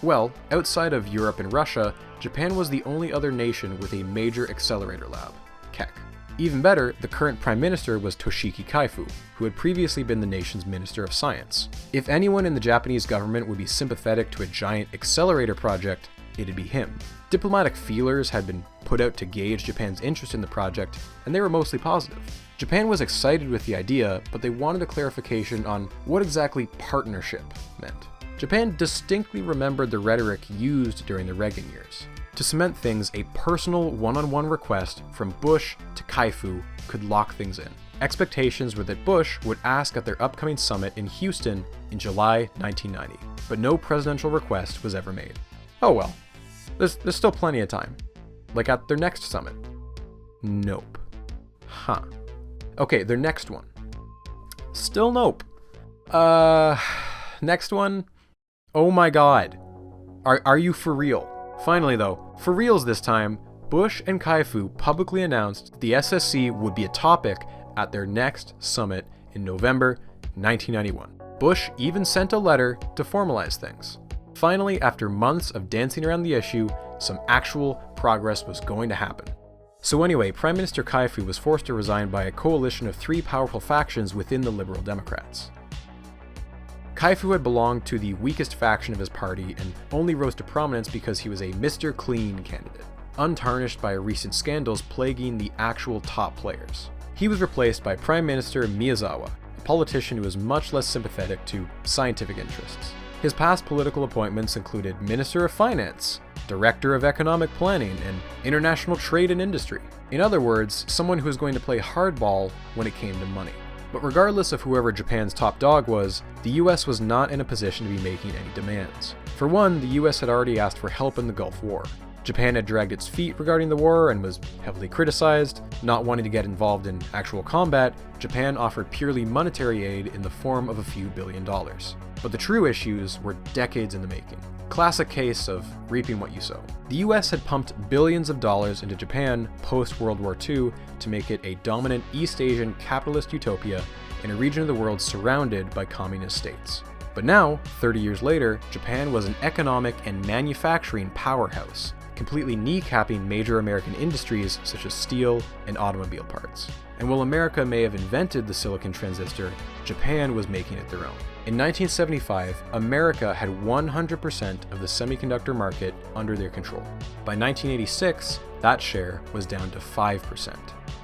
Well, outside of Europe and Russia, Japan was the only other nation with a major accelerator lab, Keck. Even better, the current Prime Minister was Toshiki Kaifu, who had previously been the nation's Minister of Science. If anyone in the Japanese government would be sympathetic to a giant accelerator project, it'd be him. Diplomatic feelers had been put out to gauge Japan's interest in the project, and they were mostly positive. Japan was excited with the idea, but they wanted a clarification on what exactly partnership meant. Japan distinctly remembered the rhetoric used during the Reagan years. To cement things, a personal one-on-one request from Bush to Kaifu could lock things in. Expectations were that Bush would ask at their upcoming summit in Houston in July 1990, but no presidential request was ever made. Oh well, there's still plenty of time. Like at their next summit. Nope. Huh. Okay, their next one. Still nope. Next one? Oh my god. Are you for real? Finally though, for reals this time, Bush and Kaifu publicly announced that the SSC would be a topic at their next summit in November 1991. Bush even sent a letter to formalize things. Finally, after months of dancing around the issue, some actual progress was going to happen. So anyway, Prime Minister Kaifu was forced to resign by a coalition of 3 powerful factions within the Liberal Democrats. Kaifu had belonged to the weakest faction of his party and only rose to prominence because he was a Mr. Clean candidate, untarnished by recent scandals plaguing the actual top players. He was replaced by Prime Minister Miyazawa, a politician who was much less sympathetic to scientific interests. His past political appointments included Minister of Finance, Director of Economic Planning, and International Trade and Industry. In other words, someone who was going to play hardball when it came to money. But regardless of whoever Japan's top dog was, the US was not in a position to be making any demands. For one, the US had already asked for help in the Gulf War. Japan had dragged its feet regarding the war and was heavily criticized. Not wanting to get involved in actual combat, Japan offered purely monetary aid in the form of a few $billion. But the true issues were decades in the making. Classic case of reaping what you sow. The US had pumped billions of dollars into Japan post-World War II to make it a dominant East Asian capitalist utopia in a region of the world surrounded by communist states. But now, 30 years later, Japan was an economic and manufacturing powerhouse, completely kneecapping major American industries such as steel and automobile parts. And while America may have invented the silicon transistor, Japan was making it their own. In 1975, America had 100% of the semiconductor market under their control. By 1986, that share was down to 5%.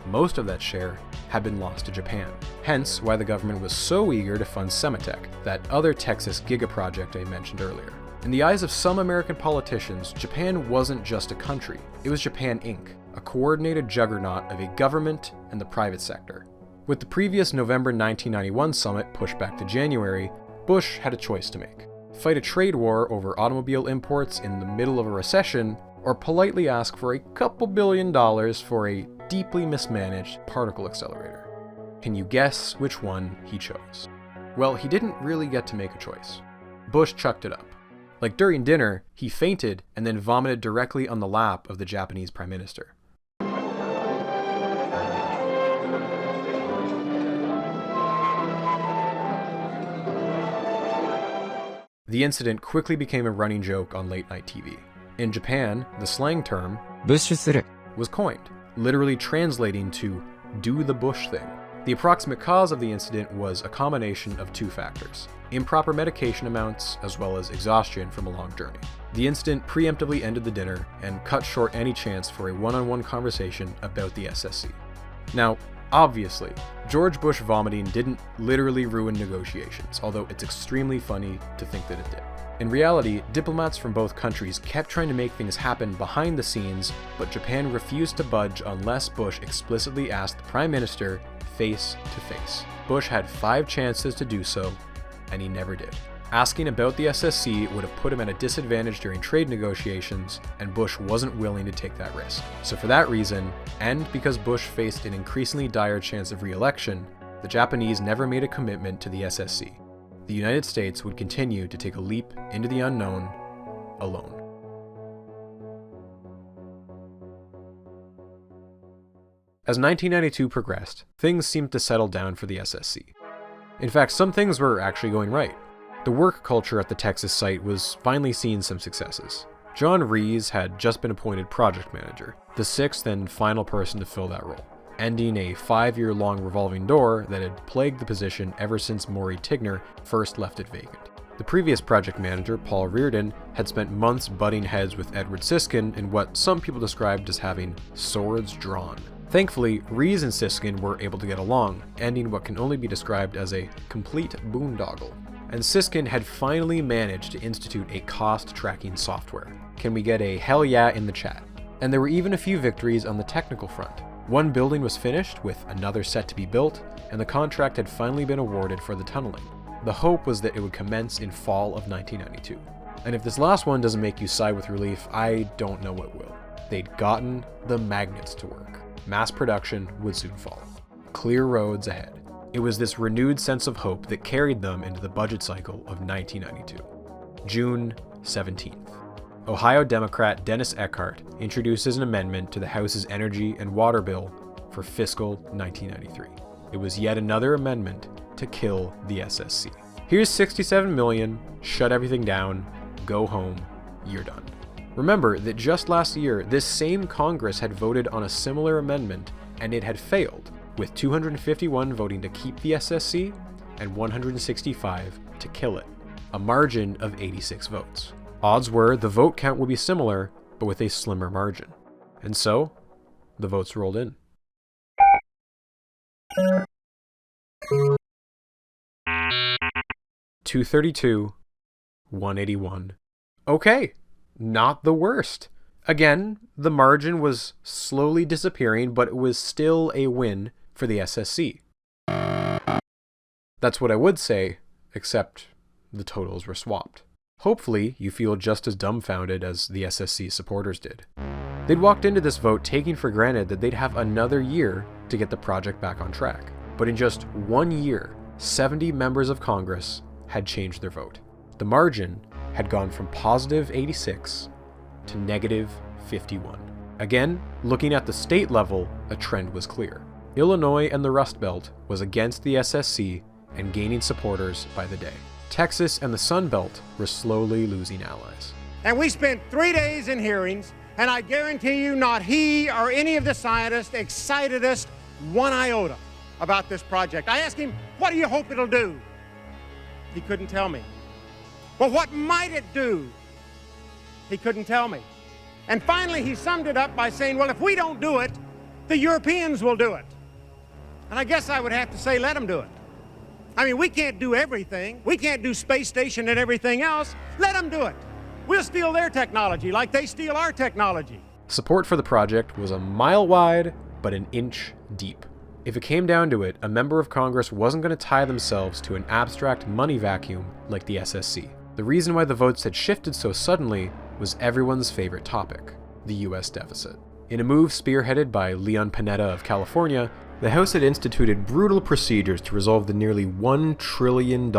Most of that share had been lost to Japan. Hence why the government was so eager to fund Semitech, that other Texas gigaproject I mentioned earlier. In the eyes of some American politicians, Japan wasn't just a country. It was Japan Inc., a coordinated juggernaut of a government and the private sector. With the previous November 1991 summit pushed back to January, Bush had a choice to make. Fight a trade war over automobile imports in the middle of a recession, or politely ask for a couple $1 billion for a deeply mismanaged particle accelerator. Can you guess which one he chose? Well, he didn't really get to make a choice. Bush chucked it up. Like during dinner, he fainted and then vomited directly on the lap of the Japanese Prime Minister. The incident quickly became a running joke on late-night TV. In Japan, the slang term was coined, literally translating to do the Bush thing. The approximate cause of the incident was a combination of 2 factors: improper medication amounts as well as exhaustion from a long journey. The incident preemptively ended the dinner and cut short any chance for a one-on-one conversation about the SSC. Now, obviously, George Bush vomiting didn't literally ruin negotiations, although it's extremely funny to think that it did. In reality, diplomats from both countries kept trying to make things happen behind the scenes, but Japan refused to budge unless Bush explicitly asked the Prime Minister face to face. Bush had 5 chances to do so, and he never did. Asking about the SSC would have put him at a disadvantage during trade negotiations, and Bush wasn't willing to take that risk. So for that reason, and because Bush faced an increasingly dire chance of re-election, the Japanese never made a commitment to the SSC. The United States would continue to take a leap into the unknown alone. As 1992 progressed, things seemed to settle down for the SSC. In fact, some things were actually going right. The work culture at the Texas site was finally seeing some successes. John Rees had just been appointed project manager, the 6th and final person to fill that role, ending a 5-year-long revolving door that had plagued the position ever since Maury Tigner first left it vacant. The previous project manager, Paul Reardon, had spent months butting heads with Edward Siskin in what some people described as having swords drawn. Thankfully, Rees and Siskin were able to get along, ending what can only be described as a complete boondoggle. And Siskin had finally managed to institute a cost-tracking software. Can we get a hell yeah in the chat? And there were even a few victories on the technical front. One building was finished, with another set to be built, and the contract had finally been awarded for the tunneling. The hope was that it would commence in fall of 1992. And if this last one doesn't make you sigh with relief, I don't know what will. They'd gotten the magnets to work. Mass production would soon follow. Clear roads ahead. It was this renewed sense of hope that carried them into the budget cycle of 1992. June 17th. Ohio Democrat Dennis Eckhart introduces an amendment to the House's energy and water bill for fiscal 1993. It was yet another amendment to kill the SSC. Here's $67 million, shut everything down, go home, you're done. Remember that just last year, this same Congress had voted on a similar amendment and it had failed, with 251 voting to keep the SSC and 165 to kill it, a margin of 86 votes. Odds were the vote count would be similar, but with a slimmer margin. And so, the votes rolled in. $232, $181. Okay, not the worst. Again, the margin was slowly disappearing, but it was still a win for the SSC. That's what I would say, except the totals were swapped. Hopefully, you feel just as dumbfounded as the SSC supporters did. They'd walked into this vote taking for granted that they'd have another year to get the project back on track. But in just 1 year, 70 members of Congress had changed their vote. The margin had gone from positive 86 to negative 51. Again, looking at the state level, a trend was clear. Illinois and the Rust Belt was against the SSC and gaining supporters by the day. Texas and the Sun Belt were slowly losing allies. And we spent 3 days in hearings, and I guarantee you not he or any of the scientists excited us one iota about this project. I asked him, what do you hope it'll do? He couldn't tell me. Well, what might it do? He couldn't tell me. And finally, he summed it up by saying, well, if we don't do it, the Europeans will do it. And I guess I would have to say, let them do it. I mean, we can't do everything. We can't do space station and everything else. Let them do it. We'll steal their technology like they steal our technology. Support for the project was a mile wide, but an inch deep. If it came down to it, a member of Congress wasn't going to tie themselves to an abstract money vacuum like the SSC. The reason why the votes had shifted so suddenly was everyone's favorite topic, the US deficit. In a move spearheaded by Leon Panetta of California, the House had instituted brutal procedures to resolve the nearly $1 trillion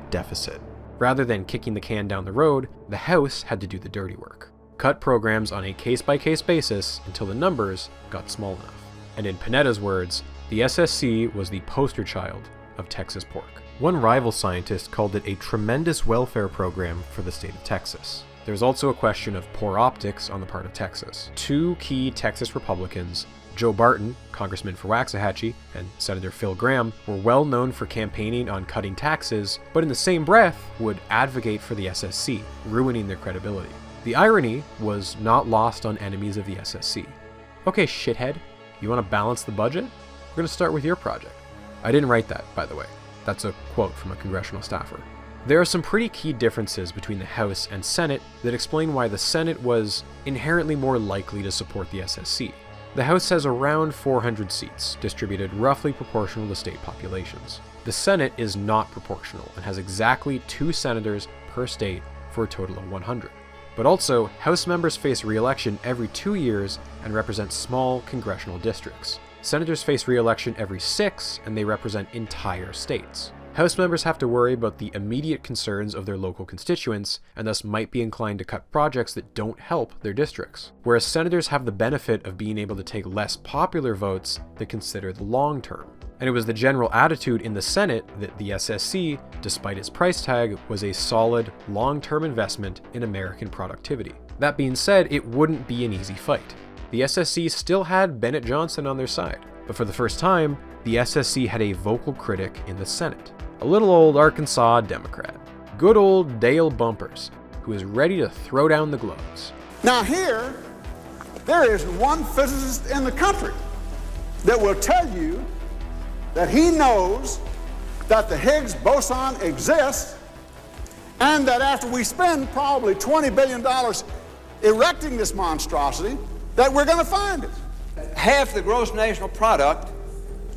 deficit. Rather than kicking the can down the road, the House had to do the dirty work. Cut programs on a case-by-case basis until the numbers got small enough. And in Panetta's words, the SSC was the poster child of Texas pork. One rival scientist called it a tremendous welfare program for the state of Texas. There was also a question of poor optics on the part of Texas. Two key Texas Republicans, Joe Barton, Congressman for Waxahachie, and Senator Phil Gramm, were well known for campaigning on cutting taxes, but in the same breath would advocate for the SSC, ruining their credibility. The irony was not lost on enemies of the SSC. Okay, shithead, you want to balance the budget? We're going to start with your project. I didn't write that, by the way. That's a quote from a congressional staffer. There are some pretty key differences between the House and Senate that explain why the Senate was inherently more likely to support the SSC. The House has around 400 seats, distributed roughly proportional to state populations. The Senate is not proportional and has exactly 2 senators per state for a total of 100. But also, House members face re-election every 2 years and represent small congressional districts. Senators face re-election every 6, and they represent entire states. House members have to worry about the immediate concerns of their local constituents, and thus might be inclined to cut projects that don't help their districts. Whereas senators have the benefit of being able to take less popular votes that consider the long term. And it was the general attitude in the Senate that the SSC, despite its price tag, was a solid, long-term investment in American productivity. That being said, it wouldn't be an easy fight. The SSC still had Bennett Johnson on their side, but for the first time, the SSC had a vocal critic in the Senate. A little old Arkansas Democrat, good old Dale Bumpers, who is ready to throw down the gloves. Now here, there is one physicist in the country that will tell you that he knows that the Higgs boson exists and that after we spend probably $20 billion erecting this monstrosity that we're going to find it. Half the gross national product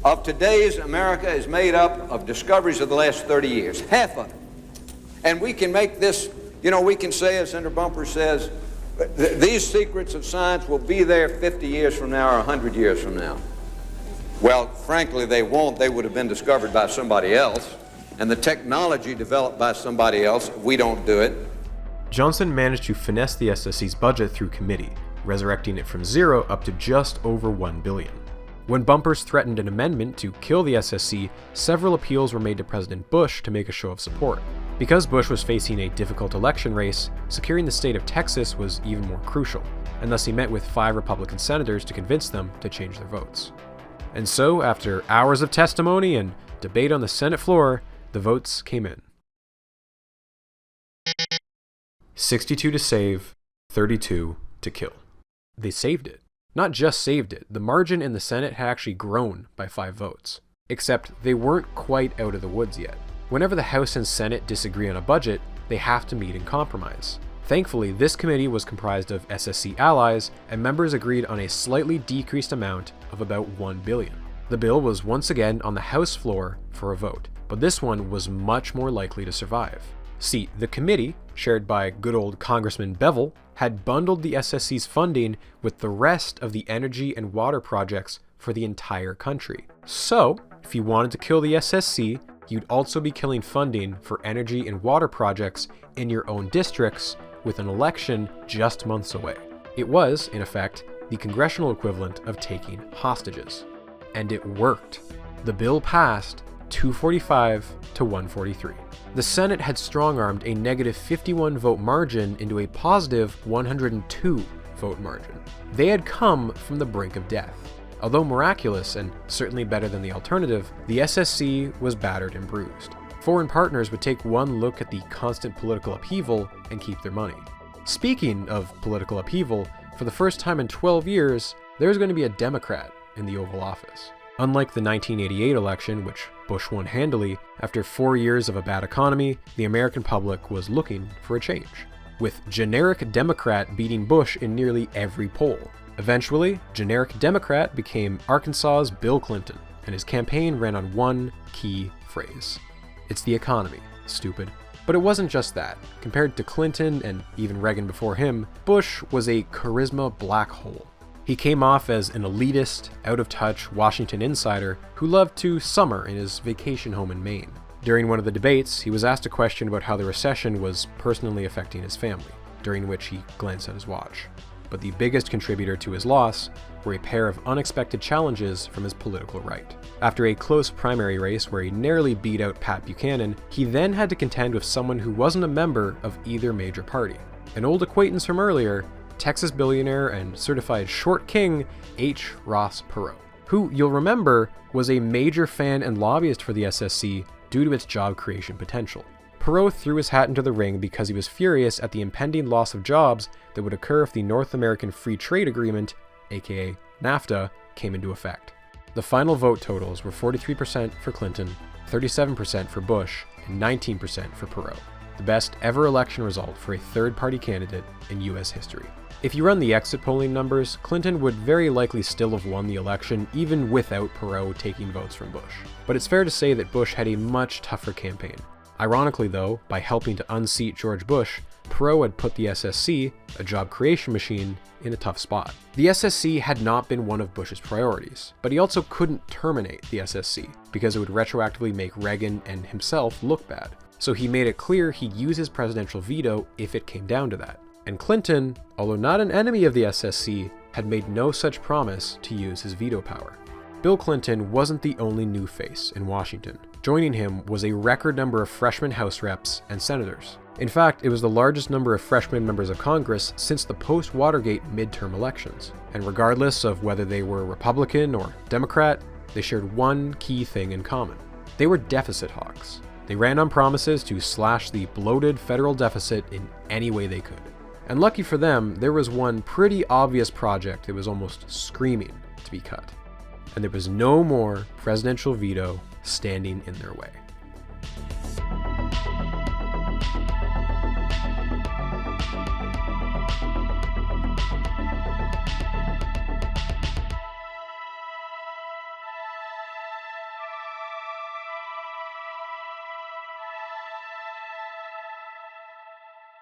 of today's America is made up of discoveries of the last 30 years. Half of it. And we can make this, you know, we can say, as Senator Bumper says, these secrets of science will be there 50 years from now or 100 years from now. Well, frankly, they won't. They would have been discovered by somebody else, and the technology developed by somebody else. We don't do it. Johnson managed to finesse the SSC's budget through committee, resurrecting it from zero up to just over $1 billion. When Bumpers threatened an amendment to kill the SSC, several appeals were made to President Bush to make a show of support. Because Bush was facing a difficult election race, securing the state of Texas was even more crucial, and thus he met with 5 Republican senators to convince them to change their votes. And so, after hours of testimony and debate on the Senate floor, the votes came in. 62 to save, 32 to kill. They saved it. Not just saved it, the margin in the Senate had actually grown by 5 votes. Except they weren't quite out of the woods yet. Whenever the House and Senate disagree on a budget, they have to meet in compromise. Thankfully, this committee was comprised of SSC allies, and members agreed on a slightly decreased amount of about $1 billion. The bill was once again on the House floor for a vote, but this one was much more likely to survive. See, the committee, chaired by good old Congressman Bevel, had bundled the SSC's funding with the rest of the energy and water projects for the entire country. So, if you wanted to kill the SSC, you'd also be killing funding for energy and water projects in your own districts with an election just months away. It was, in effect, the congressional equivalent of taking hostages. And it worked. The bill passed 245 to 143. The Senate had strong-armed a negative 51 vote margin into a positive 102 vote margin. They had come from the brink of death. Although miraculous and certainly better than the alternative, the SSC was battered and bruised. Foreign partners would take one look at the constant political upheaval and keep their money. Speaking of political upheaval, for the first time in 12 years, there's going to be a Democrat in the Oval Office. Unlike the 1988 election, which Bush won handily, after 4 years of a bad economy, the American public was looking for a change, with generic Democrat beating Bush in nearly every poll. Eventually, generic Democrat became Arkansas's Bill Clinton, and his campaign ran on one key phrase. It's the economy, stupid. But it wasn't just that. Compared to Clinton and even Reagan before him, Bush was a charisma black hole. He came off as an elitist, out-of-touch Washington insider who loved to summer in his vacation home in Maine. During one of the debates, he was asked a question about how the recession was personally affecting his family, during which he glanced at his watch. But the biggest contributor to his loss were a pair of unexpected challenges from his political right. After a close primary race where he narrowly beat out Pat Buchanan, he then had to contend with someone who wasn't a member of either major party. An old acquaintance from earlier, Texas billionaire and certified short king H. Ross Perot, who, you'll remember, was a major fan and lobbyist for the SSC due to its job creation potential. Perot threw his hat into the ring because he was furious at the impending loss of jobs that would occur if the North American Free Trade Agreement, aka NAFTA, came into effect. The final vote totals were 43% for Clinton, 37% for Bush, and 19% for Perot. The best ever election result for a third-party candidate in US history. If you run the exit polling numbers, Clinton would very likely still have won the election even without Perot taking votes from Bush. But it's fair to say that Bush had a much tougher campaign. Ironically though, by helping to unseat George Bush, Perot had put the SSC, a job creation machine, in a tough spot. The SSC had not been one of Bush's priorities, but he also couldn't terminate the SSC because it would retroactively make Reagan and himself look bad. So he made it clear he'd use his presidential veto if it came down to that. And Clinton, although not an enemy of the SSC, had made no such promise to use his veto power. Bill Clinton wasn't the only new face in Washington. Joining him was a record number of freshman House reps and senators. In fact, it was the largest number of freshman members of Congress since the post-Watergate midterm elections. And regardless of whether they were Republican or Democrat, they shared one key thing in common. They were deficit hawks. They ran on promises to slash the bloated federal deficit in any way they could. And lucky for them, there was one pretty obvious project that was almost screaming to be cut. And there was no more presidential veto standing in their way.